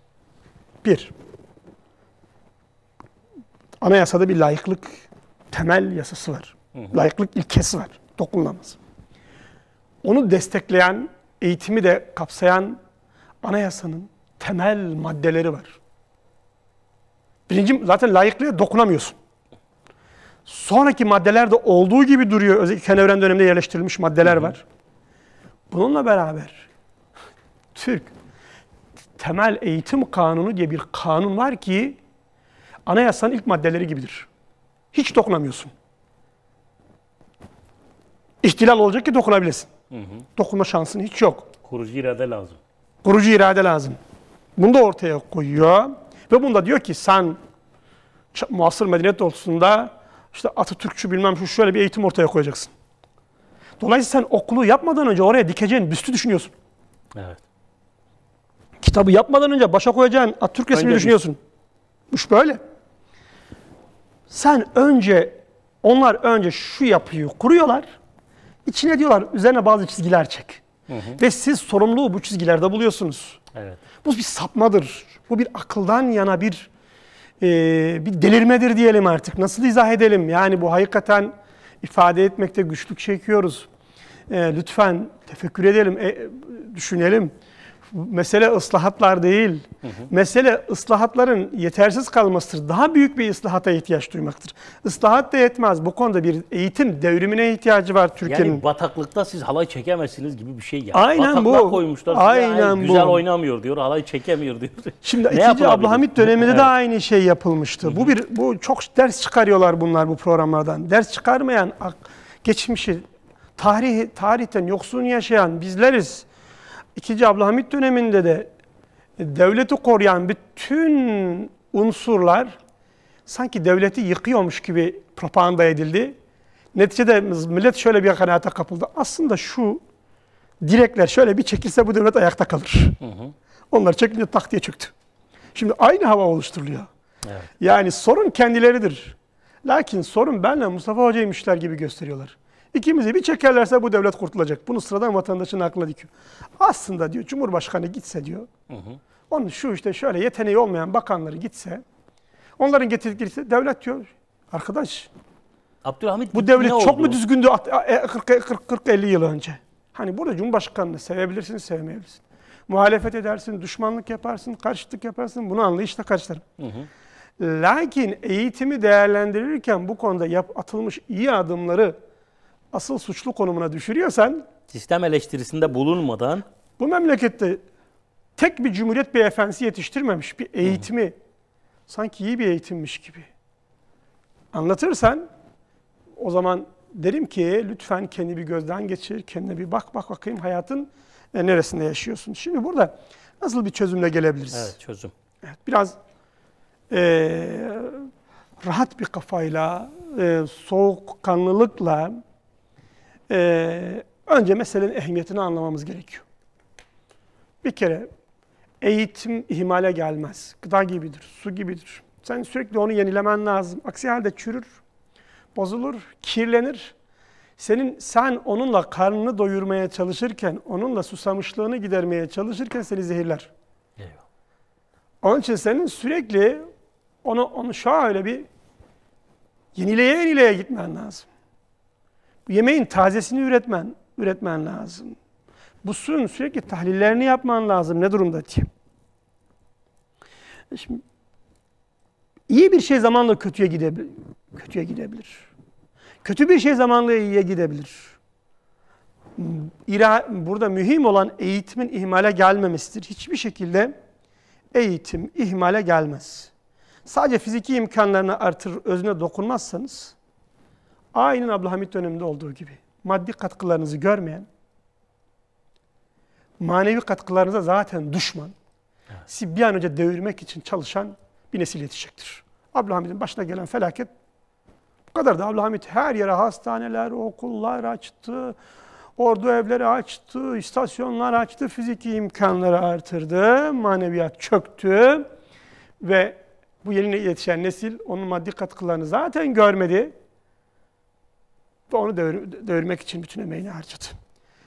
anayasada bir layıklık temel yasası var. Layıklık ilkesi var. Dokunulamaz. Onu destekleyen, eğitimi de kapsayan anayasanın temel maddeleri var. Birinci, zaten layıklığa dokunamıyorsun. Sonraki maddelerde olduğu gibi duruyor. Özellikle Kenevren döneminde yerleştirilmiş maddeler var. Bununla beraber Türk Temel Eğitim Kanunu diye bir kanun var ki anayasanın ilk maddeleri gibidir. Hiç dokunamıyorsun. İhtilal olacak ki dokunabilesin. Dokunma şansın hiç yok. Kurucu irade lazım. Kurucu irade lazım. Bunu da ortaya koyuyor. Ve bunda diyor ki sen muasır medeniyet doğrultusunda işte Atatürkçü bilmem şöyle bir eğitim ortaya koyacaksın. Dolayısıyla sen okulu yapmadan önce oraya dikeceğin büstü düşünüyorsun. Evet. Kitabı yapmadan önce başa koyacağın Atatürk resmini düşünüyorsun. Bu iş böyle. Onlar önce şu yapıyı kuruyorlar. İçine diyorlar üzerine bazı çizgiler çek. Ve siz sorumluluğu bu çizgilerde buluyorsunuz. Evet. Bu bir sapmadır. Bu bir akıldan yana bir delirmedir diyelim artık. Nasıl izah edelim? Yani bu hakikaten ifade etmekte güçlük çekiyoruz. Lütfen tefekkür edelim, düşünelim. Mesele ıslahatlar değil. Mesele ıslahatların yetersiz kalmasıdır. Daha büyük bir ıslahata ihtiyaç duymaktır. Islahat da yetmez. Bu konuda bir eğitim devrimine ihtiyacı var Türkiye'nin. Yani bataklıkta siz halay çekemezsiniz gibi bir şey ya. Aynen Bataklığa koymuşlar. Aynen güzel oynamıyor diyor, halay çekemiyor diyor. Şimdi 2. Abdülhamit döneminde de aynı şey yapılmıştı. Bu çok ders çıkarıyorlar bunlar bu programlardan. Ders çıkarmayan, geçmişi, tarihten yoksun yaşayan bizleriz. 2. Abdülhamit döneminde de devleti koruyan bütün unsurlar sanki devleti yıkıyormuş gibi propaganda edildi. Neticede millet şöyle bir kanaate kapıldı. Aslında şu direkler şöyle bir çekilse bu devlet ayakta kalır. Onlar çekilince tak diye çöktü. Şimdi aynı hava oluşturuluyor. Evet. Yani sorun kendileridir. Lakin sorun benle Mustafa Hoca'ymışlar gibi gösteriyorlar. İkimizi bir çekerlerse bu devlet kurtulacak. Bunu sıradan vatandaşın aklına dikiyor. Aslında diyor Cumhurbaşkanı gitse diyor. Onun şöyle yeteneği olmayan bakanları gitse, onların getirdikleri devlet diyor. Arkadaş, Abdülhamit bu devlet çok mu düzgündü 40-50 yıl önce? Hani burada Cumhurbaşkanı'nı sevebilirsin, sevmeyebilirsin. Muhalefet edersin, düşmanlık yaparsın, karşıtlık yaparsın. Bunu anlayışla karşılarım. Lakin eğitimi değerlendirirken bu konuda atılmış iyi adımları asıl suçlu konumuna düşürüyorsan, sistem eleştirisinde bulunmadan, bu memlekette tek bir Cumhuriyet Beyefendisi yetiştirmemiş bir eğitimi sanki iyi bir eğitimmiş gibi anlatırsan, o zaman derim ki lütfen kendi bir gözden geçir, kendine bir bak bakayım hayatın neresinde yaşıyorsun. Şimdi burada nasıl bir çözümle gelebiliriz? Evet, çözüm. Evet, biraz rahat bir kafayla, soğukkanlılıkla önce meselenin ehemmiyetini anlamamız gerekiyor. Bir kere eğitim ihmale gelmez. Gıda gibidir, su gibidir. Sen sürekli onu yenilemen lazım. Aksi halde çürür, bozulur, kirlenir. Sen onunla karnını doyurmaya çalışırken, onunla susamışlığını gidermeye çalışırken seni zehirler. Eyvallah. Onun için senin sürekli onu şöyle bir yenileye gitmen lazım. Bu yemeğin tazesini üretmen lazım. Bu suyun sürekli tahlillerini yapman lazım. Ne durumda diye. Şimdi iyi bir şey zamanla kötüye gidebilir. Kötü bir şey zamanla iyiye gidebilir. Burada mühim olan eğitimin ihmale gelmemesidir. Hiçbir şekilde eğitim ihmale gelmez. Sadece fiziki imkanlarını artırır, özüne dokunmazsanız, aynen Abdülhamit döneminde olduğu gibi maddi katkılarınızı görmeyen, manevi katkılarınıza zaten düşman, sizi bir an önce devirmek için çalışan bir nesil yetişecektir. Abdülhamit'in başına gelen felaket bu kadar da. Abdülhamit her yere hastaneler, okullar açtı. Ordu evleri açtı, istasyonlar açtı, fiziki imkanları artırdı, maneviyat çöktü ve bu yeni yetişen nesil onun maddi katkılarını zaten görmedi ve onu devirmek için bütün emeğini harcadı.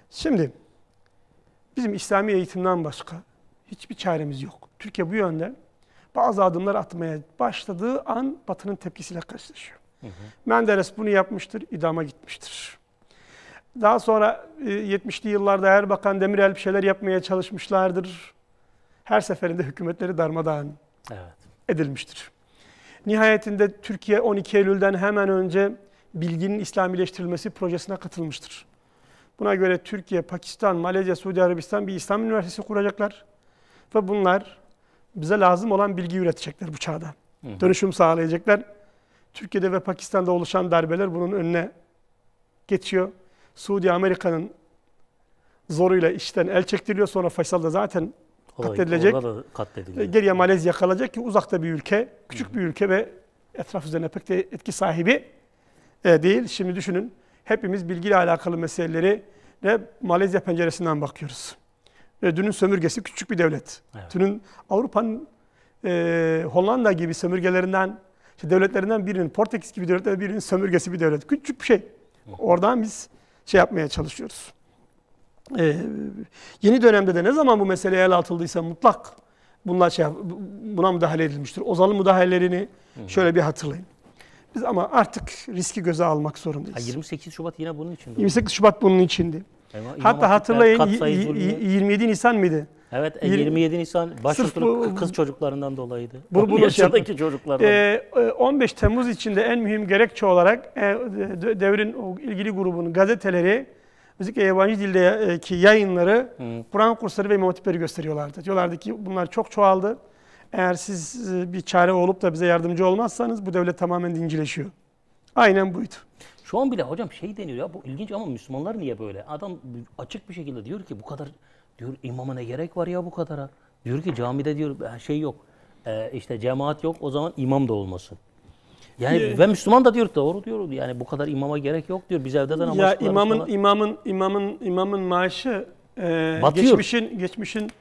Şimdi bizim İslami eğitimden başka hiçbir çaremiz yok. Türkiye bu yönde bazı adımlar atmaya başladığı an Batı'nın tepkisiyle karşılaşıyor. Menderes bunu yapmıştır, idama gitmiştir. Daha sonra 70'li yıllarda Erbakan, Demirel bir şeyler yapmaya çalışmışlardır. Her seferinde hükümetleri darmadağın edilmiştir. Nihayetinde Türkiye 12 Eylül'den hemen önce bilginin İslamileştirilmesi projesine katılmıştır. Buna göre Türkiye, Pakistan, Malezya, Suudi Arabistan bir İslam Üniversitesi kuracaklar. Ve bunlar bize lazım olan bilgi üretecekler bu çağda. Dönüşüm sağlayacaklar. Türkiye'de ve Pakistan'da oluşan darbeler bunun önüne geçiyor. Suudi Amerika'nın zoruyla işten el çektiriliyor. Sonra Faysal'da zaten katledilecek. Geriye Malezya kalacak ki uzakta bir ülke, küçük bir ülke ve etraf üzerine pek de etki sahibi değil. Şimdi düşünün, hepimiz bilgiyle alakalı meseleleri de Malezya penceresinden bakıyoruz. Dünün sömürgesi küçük bir devlet. Evet. Dünün Avrupa'nın Hollanda gibi sömürgelerinden, devletlerinden birinin, Portekiz gibi devletlerden birinin sömürgesi bir devlet. Küçük bir şey. Oradan biz yapmaya çalışıyoruz. Yeni dönemde de ne zaman bu meseleye el atıldıysa mutlak buna müdahale edilmiştir. Ozan'ın müdahalelerini şöyle bir hatırlayın. Biz ama artık riski göze almak zorundayız. 28 Şubat yine bunun içindi. 28 Şubat bunun içindi. Hatta hatırlayın 27 Nisan mıydı? Evet, 27 Nisan başörtülü kız çocuklarından dolayıydı. Bu yaşındaki çocuklardan. 15 Temmuz içinde en mühim gerekçe olarak devrin o ilgili grubunun gazeteleri, özellikle yabancı dildeki yayınları, Kur'an kursları ve imam hatipleri gösteriyorlardı. Diyorlardı ki bunlar çok çoğaldı. Eğer siz bir çare olup da bize yardımcı olmazsanız bu devlet tamamen dincileşiyor. Aynen buydu. Şu an bile hocam deniyor ya, bu ilginç ama Müslümanlar niye böyle? Adam açık bir şekilde diyor ki bu kadar, diyor imama ne gerek var ya bu kadara? Diyor ki camide diyor yok, işte cemaat yok, o zaman imam da olmasın. Yani ve Müslüman da diyor doğru diyor, yani bu kadar imama gerek yok diyor, biz evde de namaz kılarız. İmamın maaşı geçmişin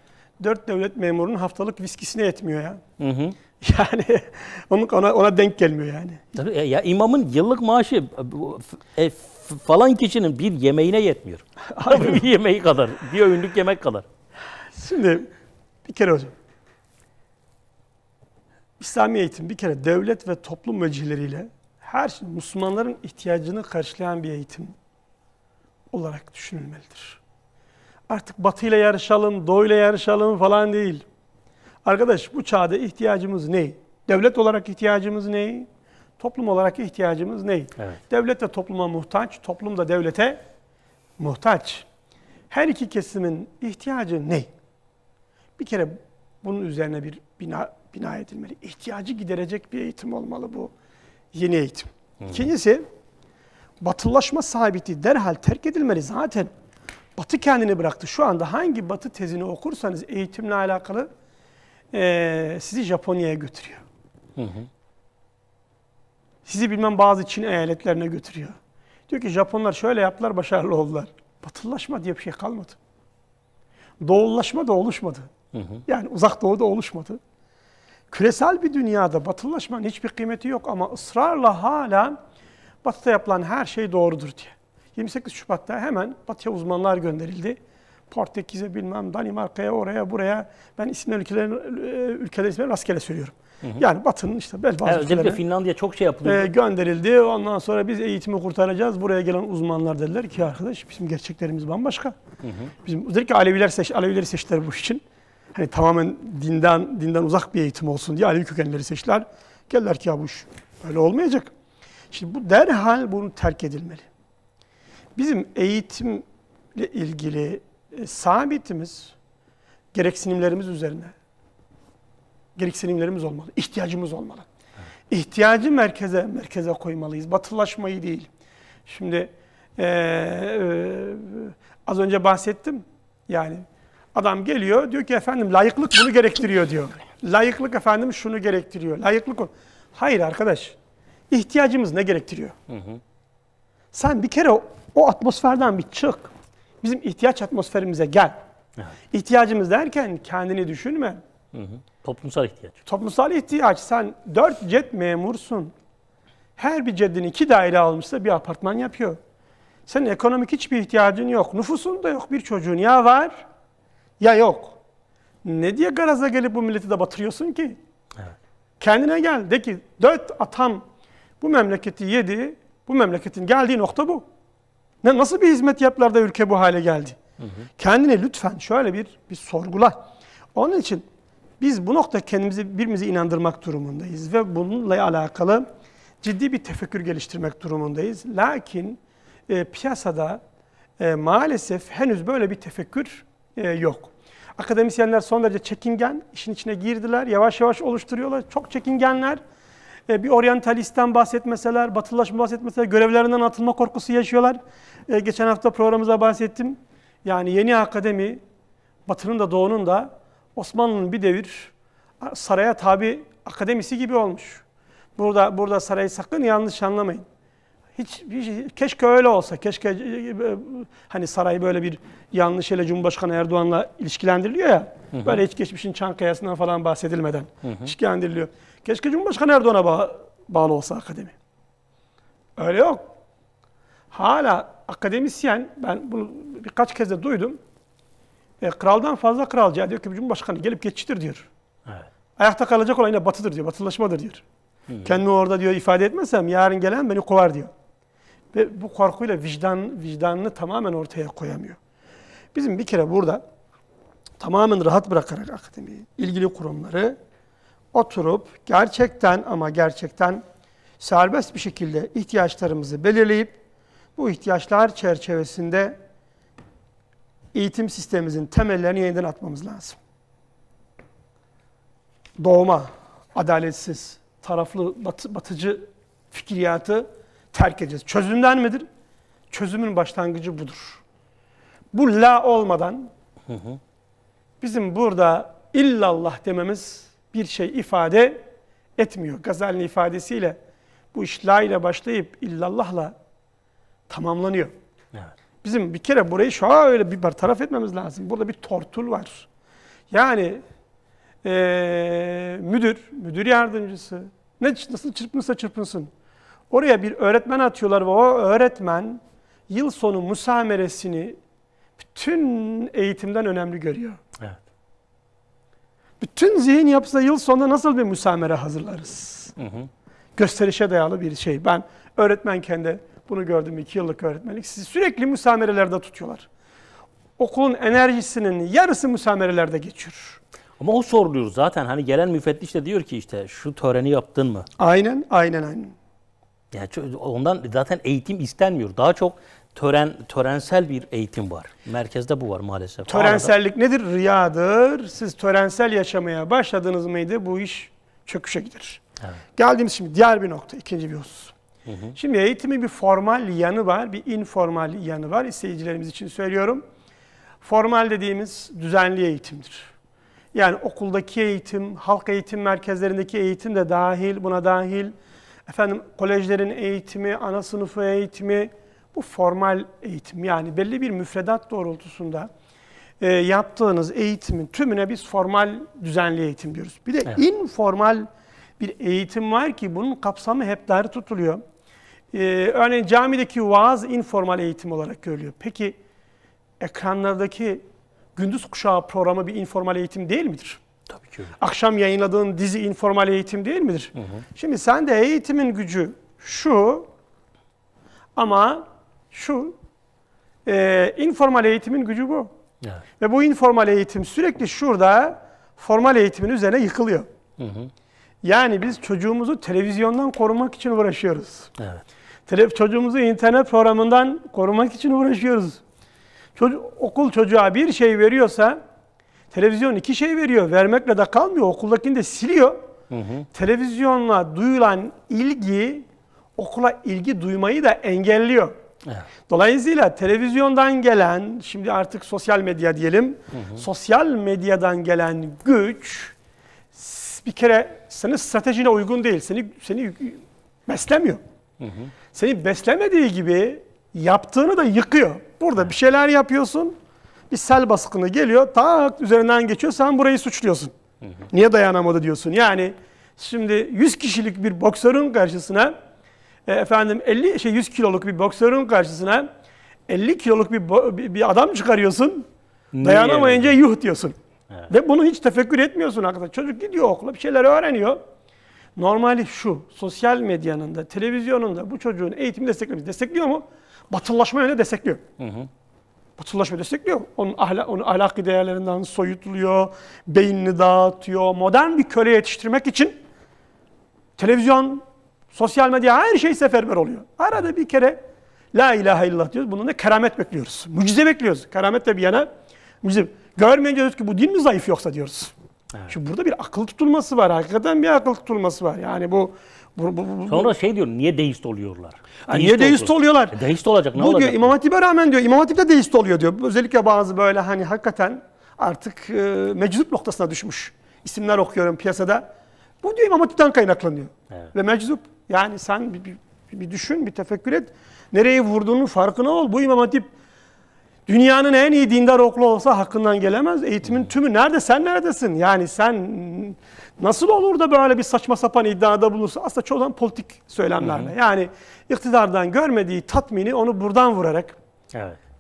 4 devlet memurunun haftalık viskisine yetmiyor ya. Yani ona denk gelmiyor yani. Tabii ya, imamın yıllık maaşı falan kişinin bir yemeğine yetmiyor. Bir yemeği kadar, bir öğünlük yemek kadar. Şimdi bir kere hocam, İslami eğitim bir kere devlet ve toplum vecihileriyle Müslümanların ihtiyacını karşılayan bir eğitim olarak düşünülmelidir. Artık Batı ile yarışalım, Doğu ile yarışalım falan değil. Arkadaş bu çağda ihtiyacımız ne? Devlet olarak ihtiyacımız ne? Toplum olarak ihtiyacımız ne? Evet. Devlet de topluma muhtaç, toplum da devlete muhtaç. Her iki kesimin ihtiyacı ne? Bir kere bunun üzerine bir bina edilmeli. İhtiyacı giderecek bir eğitim olmalı bu yeni eğitim. İkincisi, batılılaşma sabiti derhal terk edilmeli. Zaten Batı kendini bıraktı. Şu anda hangi Batı tezini okursanız eğitimle alakalı sizi Japonya'ya götürüyor. Sizi bilmem bazı Çin eyaletlerine götürüyor. Diyor ki Japonlar şöyle yaptılar, başarılı oldular. Batılılaşma diye bir şey kalmadı. Doğullaşma da oluşmadı. Yani uzak doğuda oluşmadı. Küresel bir dünyada batılılaşmanın hiçbir kıymeti yok ama ısrarla hala Batı'da yapılan her şey doğrudur diye. 28 Şubat'ta hemen Batı'ya uzmanlar gönderildi. Portekiz'e bilmem, Danimarka'ya, oraya, buraya. Ben ülkeler ismini rastgele söylüyorum. Yani Batı'nın işte bazı özellikle Finlandiya çok şey yapılıyor. Gönderildi. Ondan sonra biz eğitimi kurtaracağız. Buraya gelen uzmanlar dediler ki arkadaş bizim gerçeklerimiz bambaşka. Bizim özellikle Alevileri seçtiler bu iş için. Hani tamamen dinden uzak bir eğitim olsun diye Alevi kökenleri seçtiler. Geldiler ki ya bu iş böyle olmayacak. Şimdi bu derhal bunu terk edilmeli. Bizim eğitimle ilgili sabitimiz gereksinimlerimiz üzerine. Gereksinimlerimiz olmalı, ihtiyacımız olmalı. Evet. İhtiyacı merkeze koymalıyız, batılılaşmayı değil. Şimdi az önce bahsettim. Yani adam geliyor, diyor ki efendim layıklık bunu gerektiriyor diyor. Layıklık efendim şunu gerektiriyor. Layıklık o. Hayır arkadaş, ihtiyacımız ne gerektiriyor? Sen bir kere o atmosferden bir çık. Bizim ihtiyaç atmosferimize gel. Evet. İhtiyacımız derken kendini düşünme. Hı hı. Toplumsal ihtiyaç. Toplumsal ihtiyaç. Sen 4 cet memursun. Her bir ceddin 2 daire almışsa bir apartman yapıyor. Senin ekonomik hiçbir ihtiyacın yok. Nüfusun da yok. Bir çocuğun ya var ya yok. Ne diye garaza gelip bu milleti de batırıyorsun ki? Evet. Kendine gel. De ki 4 atam bu memleketi yedi. Bu memleketin geldiği nokta bu. Nasıl bir hizmet yaptılar da ülke bu hale geldi? Hı hı. Kendine lütfen şöyle bir sorgula. Onun için biz bu nokta kendimizi birbirimize inandırmak durumundayız ve bununla alakalı ciddi bir tefekkür geliştirmek durumundayız. Lakin piyasada maalesef henüz böyle bir tefekkür yok. Akademisyenler son derece çekingen, işin içine girdiler, yavaş yavaş oluşturuyorlar. Çok çekingenler. Bir oryantalistten bahsetmeseler, batılılaşma bahsetmeseler, görevlerinden atılma korkusu yaşıyorlar. Geçen hafta programımıza bahsettim. Yani yeni akademi, Batı'nın da Doğu'nun da Osmanlı'nın bir devir saraya tabi akademisi gibi olmuş. Burada sarayı sakın yanlış anlamayın. Keşke öyle olsa. Keşke hani saray böyle bir yanlış ile Cumhurbaşkanı Erdoğan'la ilişkilendiriliyor ya. Hı hı. Böyle hiç geçmişin Çankaya'sından falan bahsedilmeden ilişkilendiriliyor. Keşke Cumhurbaşkanı Erdoğan'a bağlı olsa akademi. Öyle yok. Hala akademisyen, ben bunu birkaç kez de duydum. Kraldan fazla kralcı. Diyor ki Cumhurbaşkanı gelip geçicidir diyor. Evet. Ayakta kalacak olan yine batıdır diyor. Batılılaşmadır diyor. Kendimi orada diyor ifade etmezsem yarın gelen beni kovar diyor. Ve bu korkuyla vicdanını tamamen ortaya koyamıyor. Bizim bir kere burada tamamen rahat bırakarak akademiyi, ilgili kurumları oturup gerçekten ama gerçekten serbest bir şekilde ihtiyaçlarımızı belirleyip bu ihtiyaçlar çerçevesinde eğitim sistemimizin temellerini yeniden atmamız lazım. Doğma, adaletsiz, taraflı, batıcı fikriyatı terk edeceğiz. Çözümden midir? Çözümün başlangıcı budur. Bu la olmadan bizim burada illallah dememiz bir şey ifade etmiyor. Gazali'nin ifadesiyle bu iş la ile başlayıp illallahla tamamlanıyor. Evet. Bizim bir kere burayı şöyle bir bertaraf etmemiz lazım. Burada bir tortul var. Yani müdür yardımcısı nasıl çırpınırsa çırpınsın. Oraya bir öğretmen atıyorlar ve o öğretmen yıl sonu musameresini bütün eğitimden önemli görüyor. Evet. Bütün zihin yapısı yıl sonunda nasıl bir musamere hazırlarız? Hı hı. Gösterişe dayalı bir şey. Ben öğretmenken de bunu gördüm, 2 yıllık öğretmenlik. Sizi sürekli musamerelerde tutuyorlar. Okulun enerjisinin yarısı musamerelerde geçiyor. Ama o soruluyor zaten. Hani gelen müfettiş de diyor ki işte şu töreni yaptın mı? Aynen, aynen. Yani ondan zaten eğitim istenmiyor. Daha çok törensel bir eğitim var. Merkezde bu var maalesef. Törensellik nedir? Riyadır. Siz törensel yaşamaya başladınız mıydı bu iş çöküşe gider. Evet. Geldiğimiz şimdi diğer bir nokta, ikinci bir husus. Şimdi eğitimin bir formal yanı var, bir informal yanı var. İzleyicilerimiz için söylüyorum. Formal dediğimiz düzenli eğitimdir. Yani okuldaki eğitim, halk eğitim merkezlerindeki eğitim de dahil, buna dahil. Kolejlerin eğitimi, ana sınıfı eğitimi, bu formal eğitim. Yani belli bir müfredat doğrultusunda yaptığınız eğitimin tümüne biz formal düzenli eğitim diyoruz. Bir de evet, informal bir eğitim var ki bunun kapsamı hep dar tutuluyor. Örneğin camideki vaaz informal eğitim olarak görülüyor. Peki ekranlardaki gündüz kuşağı programı bir informal eğitim değil midir? Tabii ki öyle. Akşam yayınladığın dizi informal eğitim değil midir? Hı hı. Şimdi sen de eğitimin gücü şu ama şu informal eğitimin gücü bu. Evet. Ve bu informal eğitim sürekli şurada formal eğitimin üzerine yıkılıyor. Hı hı. Yani biz çocuğumuzu televizyondan korumak için uğraşıyoruz. Evet. Çocuğumuzu internet programından korumak için uğraşıyoruz. Okul çocuğa bir şey veriyorsa televizyon 2 şey veriyor. Vermekle de kalmıyor. Okuldakini de siliyor. Hı hı. Televizyonla duyulan ilgi okula ilgi duymayı da engelliyor. Evet. Dolayısıyla televizyondan gelen, şimdi artık sosyal medya diyelim, hı hı, sosyal medyadan gelen güç bir kere senin stratejine uygun değil. Seni beslemiyor. Hı hı. Seni beslemediği gibi yaptığını da yıkıyor. Burada bir şeyler yapıyorsun. Bir sel baskını geliyor. Tak üzerinden geçiyor. Sen burayı suçluyorsun. Niye dayanamadı diyorsun. Yani şimdi 100 kişilik bir boksörün karşısına 100 kiloluk bir boksörün karşısına 50 kiloluk bir adam çıkarıyorsun. Dayanamayınca yuh diyorsun. Evet. Ve bunu hiç tefekkür etmiyorsun arkadaşlar. Çocuk gidiyor okula bir şeyler öğreniyor. Normali şu, sosyal medyanın da, televizyonun da bu çocuğun eğitimini destekliyor mu? Batılılaşma yönde destekliyor. Batılılaşma destekliyor. Onun ahlaki değerlerinden soyutluyor, beynini dağıtıyor. Modern bir köle yetiştirmek için televizyon, sosyal medya her şey seferber oluyor. Arada bir kere la ilahe illallah diyoruz. Bunun da keramet bekliyoruz. Mucize bekliyoruz. Keramet de bir yana mucize. Görmeyince diyoruz ki bu din mi zayıf yoksa diyoruz. Evet. Şimdi burada bir akıl tutulması var. Hakikaten bir akıl tutulması var. Yani bu sonra şey diyor, niye deist oluyorlar? Niye deist oluyorlar? Deist olacak, ne bu olacak? Diyor, İmam Hatip'e rağmen diyor, İmam Hatip de deist oluyor diyor. Özellikle bazı böyle hani hakikaten artık meczup noktasına düşmüş isimler okuyorum piyasada. Bu diyor İmam Hatip'ten kaynaklanıyor. Evet. Ve meczup. Yani sen bir düşün, bir tefekkür et. Nereye vurduğunun farkına ol. Bu İmam Hatip dünyanın en iyi dindar okulu olsa hakkından gelemez. Eğitimin tümü nerede? Sen neredesin? Yani sen nasıl olur da böyle bir saçma sapan iddiada bulunursa? Aslında çoğu zaman politik söylemlerle. Yani iktidardan görmediği tatmini onu buradan vurarak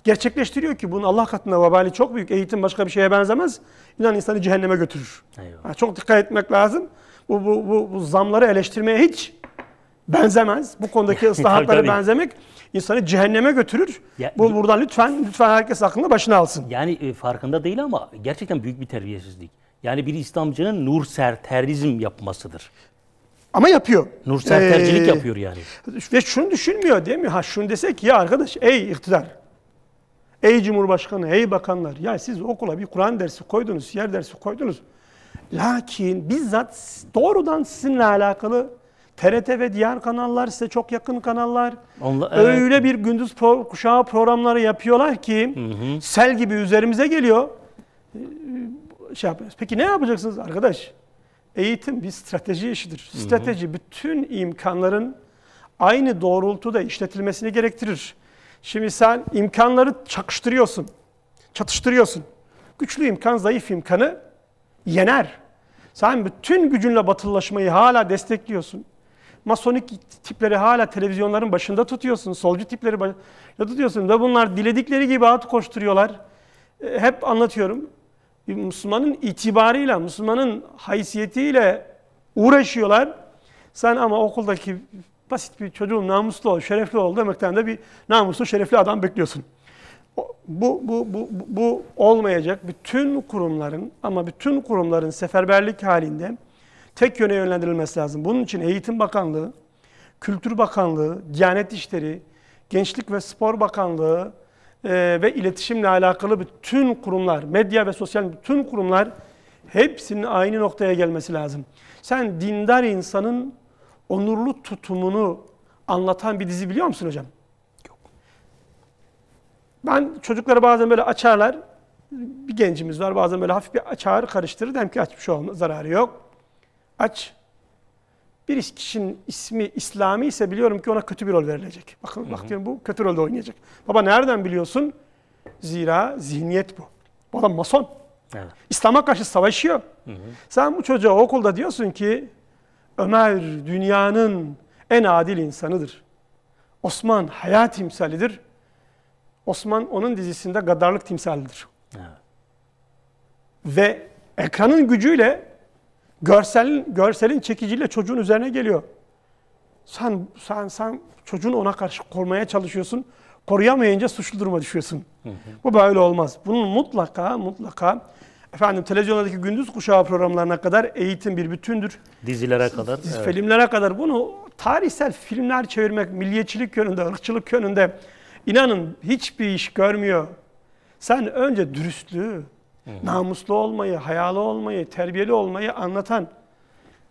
gerçekleştiriyor ki bunun Allah katında vebali çok büyük. Eğitim başka bir şeye benzemez. İnan insanı cehenneme götürür. Yani çok dikkat etmek lazım. Bu zamları eleştirmeye hiç benzemez. Bu konudaki ıslahatlara benzemek insanı cehenneme götürür. Buradan lütfen herkes aklında başına alsın. Yani farkında değil ama gerçekten büyük bir terbiyesizlik. Yani bir İslamcının nurserterizm yapmasıdır. Ama yapıyor. Nursertercilik yapıyor yani. Ve şunu düşünmüyor değil mi? Şunu desek ya arkadaş, ey iktidar, ey Cumhurbaşkanı, ey bakanlar, ya siz okula bir Kur'an dersi koydunuz, siyer dersi koydunuz. Lakin bizzat doğrudan sizinle alakalı TRT ve diğer kanallar, size çok yakın kanallar, öyle bir gündüz kuşağı programları yapıyorlar ki sel gibi üzerimize geliyor. Yapıyoruz. Peki ne yapacaksınız arkadaş? Eğitim bir strateji işidir. Strateji bütün imkanların aynı doğrultuda işletilmesini gerektirir. Şimdi sen imkanları çatıştırıyorsun. Güçlü imkan zayıf imkanı yener. Sen bütün gücünle batılılaşmayı hala destekliyorsun. Masonik tipleri hala televizyonların başında tutuyorsun. Solcu tipleri başında tutuyorsun. Ve bunlar diledikleri gibi at koşturuyorlar. Hep anlatıyorum. Müslümanın itibarıyla, Müslümanın haysiyetiyle uğraşıyorlar. Sen ama okuldaki basit bir çocuğun namuslu ol, şerefli ol demekten de bir namuslu, şerefli adam bekliyorsun. Bu olmayacak. Bütün kurumların seferberlik halinde tek yöne yönlendirilmesi lazım. Bunun için Eğitim Bakanlığı, Kültür Bakanlığı, Diyanet İşleri, Gençlik ve Spor Bakanlığı ve iletişimle alakalı bütün kurumlar, medya ve sosyal bütün kurumlar hepsinin aynı noktaya gelmesi lazım. Sen dindar insanın onurlu tutumunu anlatan bir dizi biliyor musun hocam? Yok. Ben çocuklara bazen böyle açarlar. Bir gencimiz var, bazen böyle hafif bir açar karıştırır. Dedim ki aç, bir şey olmaz, zararı yok. Aç. Bir kişinin ismi İslami ise biliyorum ki ona kötü bir rol verilecek. Bak diyorum, bu kötü rolde oynayacak. Baba nereden biliyorsun? Zira zihniyet bu. Bu adam mason. Evet. İslam'a karşı savaşıyor. Sen bu çocuğa okulda diyorsun ki Ömer dünyanın en adil insanıdır. Osman hayat timsalidir. Osman onun dizisinde gaddarlık timsalidir. Evet. Ve ekranın gücüyle görselin çekiciliğiyle çocuğun üzerine geliyor. Sen çocuğunu ona karşı korumaya çalışıyorsun. Koruyamayınca suçlu duruma düşüyorsun. Bu böyle olmaz. Bunun mutlaka televizyondaki gündüz kuşağı programlarına kadar eğitim bir bütündür. Dizilere kadar. Filmlere kadar bunu tarihsel filmler çevirmek, milliyetçilik yönünde, ırkçılık yönünde inanın hiçbir iş görmüyor. Sen önce dürüstlüğü, namuslu olmayı, hayalı olmayı, terbiyeli olmayı anlatan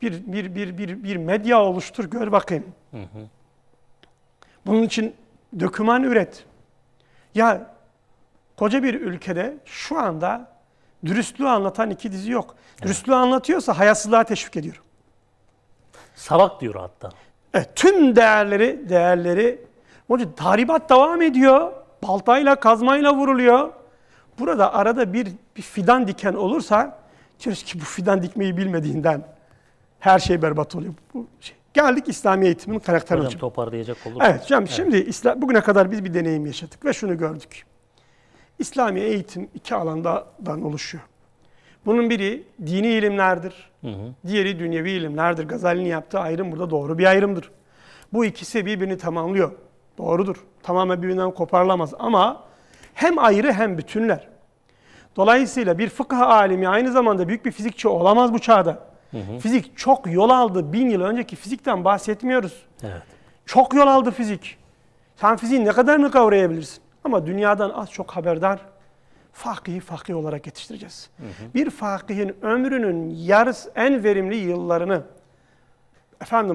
bir medya oluştur, gör bakayım. Bunun için doküman üret. Ya koca bir ülkede şu anda dürüstlüğü anlatan iki dizi yok. Dürüstlüğü anlatıyorsa hayasızlığa teşvik ediyor. Salak diyor hatta. Tüm değerleri tahribat devam ediyor. baltayla, kazmayla vuruluyor. Burada arada bir fidan diken olursa diyoruz ki bu fidan dikmeyi bilmediğinden her şey berbat oluyor. Bu şey. Geldik İslami eğitimin karakter Hocam ölçümü. toparlayacak olursak. Evet hocam, şimdi bugüne kadar biz bir deneyim yaşadık ve şunu gördük. İslami eğitim iki alandan oluşuyor. Bunun biri dini ilimlerdir. Diğeri dünyevi ilimlerdir. Gazali'nin yaptığı ayrım burada doğru bir ayrımdır. Bu ikisi birbirini tamamlıyor. Doğrudur. Tamamen birbirinden koparılamaz ama hem ayrı hem bütünler. Dolayısıyla bir fıkıh alimi aynı zamanda büyük bir fizikçi olamaz bu çağda. Fizik çok yol aldı. 1000 yıl önceki fizikten bahsetmiyoruz. Evet. Çok yol aldı fizik. Sen fiziğin ne kadarını kavrayabilirsin? Ama dünyadan az çok haberdar fakih olarak yetiştireceğiz. Bir fakihin ömrünün yarısı, en verimli yıllarını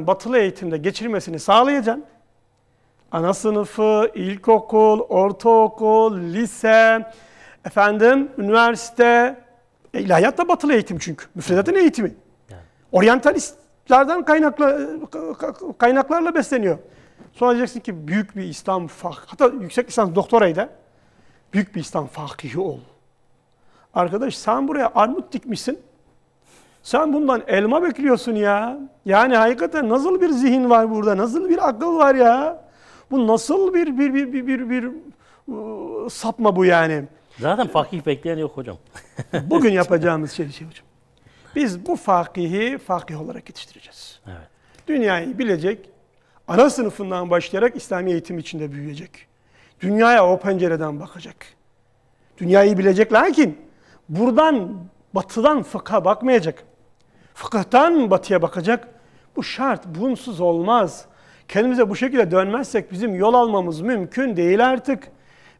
batılı eğitimde geçirmesini sağlayacaksın. Ana sınıfı, ilkokul, ortaokul, lise, üniversite, ilahiyat da batılı eğitim çünkü. Müfredatın eğitimi. Yani. Oryantalistlerden kaynaklarla besleniyor. Sonra diyeceksin ki büyük bir İslam fakih, hatta yüksek lisans doktorayı da büyük bir İslam fakihi ol. Arkadaş sen buraya armut dikmişsin. Sen bundan elma bekliyorsun ya. Yani hakikaten nasıl bir zihin var burada? Nasıl bir akıl var ya? Bu nasıl bir sapma bu yani? Zaten fakih bekleyen yok hocam. Bugün yapacağımız şey hocam. Biz bu fakihi fakih olarak yetiştireceğiz. Evet. Dünyayı bilecek, ana sınıfından başlayarak İslami eğitim içinde büyüyecek. Dünyaya o pencereden bakacak. Dünyayı bilecek lakin buradan, batıdan fıkha bakmayacak. Fıkıhtan batıya bakacak. Bu şart, bunsuz olmaz. Kendimize bu şekilde dönmezsek bizim yol almamız mümkün değil artık.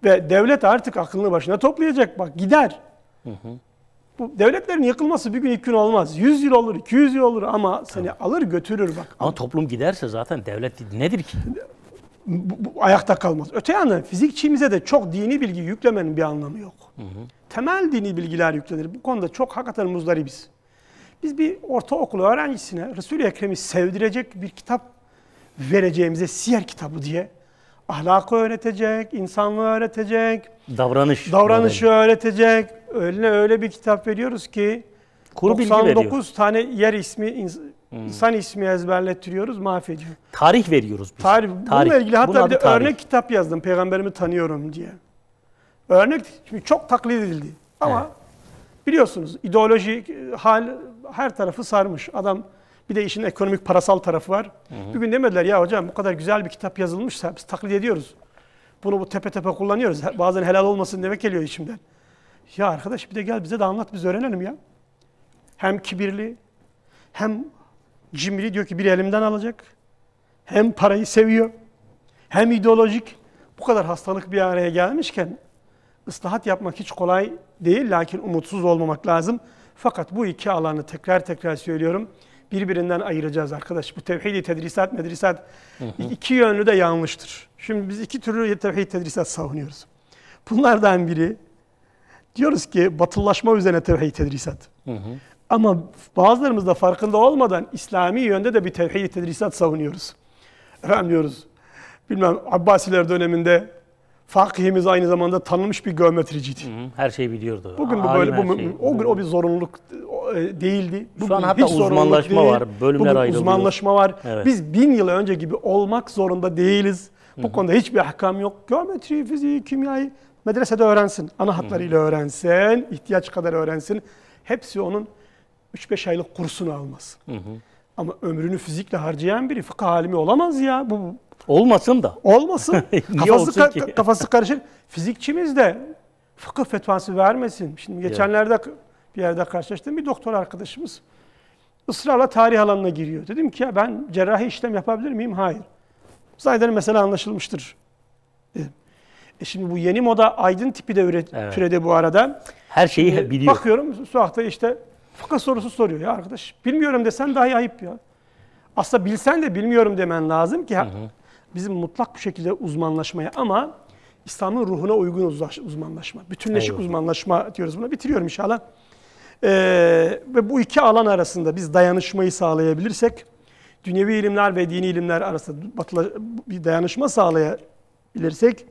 Ve devlet artık aklını başına toplayacak. Bak gider. Bu devletlerin yıkılması bir gün iki gün olmaz. 100 yıl olur, 200 yıl olur ama seni alır götürür bak. Ama toplum giderse zaten devlet nedir ki? Bu ayakta kalmaz. Öte yandan fizikçimize de çok dini bilgi yüklemenin bir anlamı yok. Temel dini bilgiler yüklenir. Bu konuda çok hakikaten muzdaribiz. Biz bir ortaokul öğrencisine Resul-i Ekrem'i sevdirecek bir kitap vereceğimize siyer kitabı diye ahlakı öğretecek, insanlığı öğretecek, davranışı öğretecek. Öyle bir kitap veriyoruz ki kuru 99 tane yer ismi, insan ismi ezberlettiriyoruz, mahvediyor. Tarih veriyoruz biz. Bununla ilgili hatta bir de örnek kitap yazdım, Peygamberimi tanıyorum diye. Örnek şimdi çok taklit edildi ama biliyorsunuz ideolojik hal her tarafı sarmış. Adam bir de işin ekonomik parasal tarafı var. Bir gün demediler ya hocam bu kadar güzel bir kitap yazılmışsa biz taklit ediyoruz. Bunu bu tepe tepe kullanıyoruz. Bazen helal olmasın demek geliyor içimden. Ya arkadaş bir de gel bize de anlat biz öğrenelim ya. Hem kibirli hem cimri diyor ki biri elimden alacak. Hem parayı seviyor. Hem ideolojik. Bu kadar hastalık bir araya gelmişken ıslahat yapmak hiç kolay değil. Lakin umutsuz olmamak lazım. Fakat bu iki alanı tekrar söylüyorum. Birbirinden ayıracağız arkadaş. Bu tevhid-i tedrisat, medrisat iki yönlü de yanlıştır. Şimdi biz iki türlü tevhid tedrisat savunuyoruz. Bunlardan biri diyoruz ki batılılaşma üzerine tevhid tedrisat. Ama bazılarımız da farkında olmadan İslami yönde de bir tevhid tedrisat savunuyoruz. Diyoruz. Bilmem Abbasiler döneminde fakihimiz aynı zamanda tanınmış bir geometriciydi. Her şeyi biliyordu. Bugün bu böyle, o gün o bir zorunluluk değildi. Şu an hatta uzmanlaşma var, bölümler ayrılıyor. Uzmanlaşma var. Evet. Biz 1000 yıl önce gibi olmak zorunda değiliz. Bu konuda hiçbir ahkam yok. Geometri, fiziği, kimyayı medresede öğrensin. Ana hatlarıyla öğrensin, ihtiyaç kadar öğrensin. Hepsi onun 3-5 aylık kursunu almaz. Ama ömrünü fizikle harcayan biri fıkıh alimi olamaz ya. Bu olmasın da. Olmasın. Kafası, kafası karışır. Fizikçimiz de fıkıh fetvası vermesin. Şimdi geçenlerde bir yerde karşılaştığım bir doktor arkadaşımız ısrarla tarih alanına giriyor. Dedim ki ya ben cerrahi işlem yapabilir miyim? Hayır. Zannederim mesela anlaşılmıştır. Dedim. Şimdi bu yeni moda aydın tipi de türedi bu arada. Her şeyi biliyor. Bakıyorum sokakta işte fıkıh sorusu soruyor. Ya arkadaş bilmiyorum desen dahi ayıp ya. Aslında bilsen de bilmiyorum demen lazım ki bizim mutlak bir şekilde uzmanlaşmaya ama İslam'ın ruhuna uygun uzmanlaşma. Bütünleşik uzmanlaşma diyoruz buna. Bitiriyorum inşallah. Ve bu iki alan arasında biz dayanışmayı sağlayabilirsek, dünyevi ilimler ve dini ilimler arasında bir dayanışma sağlayabilirsek,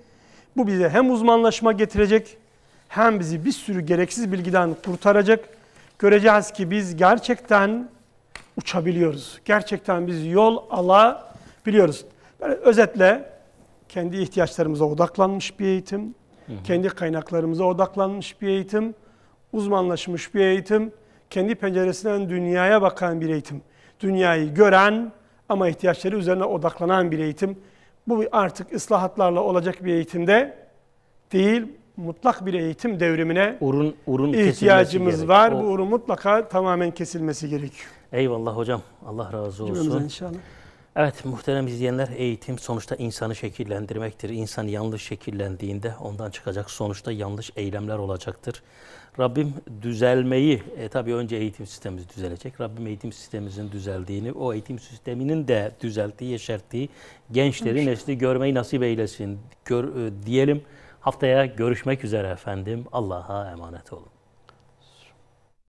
Bu bize hem uzmanlaşma getirecek, hem bizi bir sürü gereksiz bilgiden kurtaracak. Göreceğiz ki biz gerçekten uçabiliyoruz. Gerçekten biz yol alabiliyoruz. Böyle özetle kendi ihtiyaçlarımıza odaklanmış bir eğitim, kendi kaynaklarımıza odaklanmış bir eğitim, uzmanlaşmış bir eğitim, kendi penceresinden dünyaya bakan bir eğitim. Dünyayı gören ama ihtiyaçları üzerine odaklanan bir eğitim. Bu artık ıslahatlarla olacak bir eğitimde değil, mutlak bir eğitim devrimine Urun ihtiyacımız var. Bu urun mutlaka tamamen kesilmesi gerekiyor. Eyvallah hocam. Allah razı olsun. İnşallah. Evet muhterem izleyenler, eğitim sonuçta insanı şekillendirmektir. İnsan yanlış şekillendiğinde ondan çıkacak sonuçta yanlış eylemler olacaktır. Rabbim düzelmeyi, tabii önce eğitim sistemimiz düzelecek. Rabbim eğitim sistemimizin düzeldiğini, o eğitim sisteminin de düzelttiği, yeşerttiği gençleri, nesli görmeyi nasip eylesin diyelim. Haftaya görüşmek üzere efendim. Allah'a emanet olun.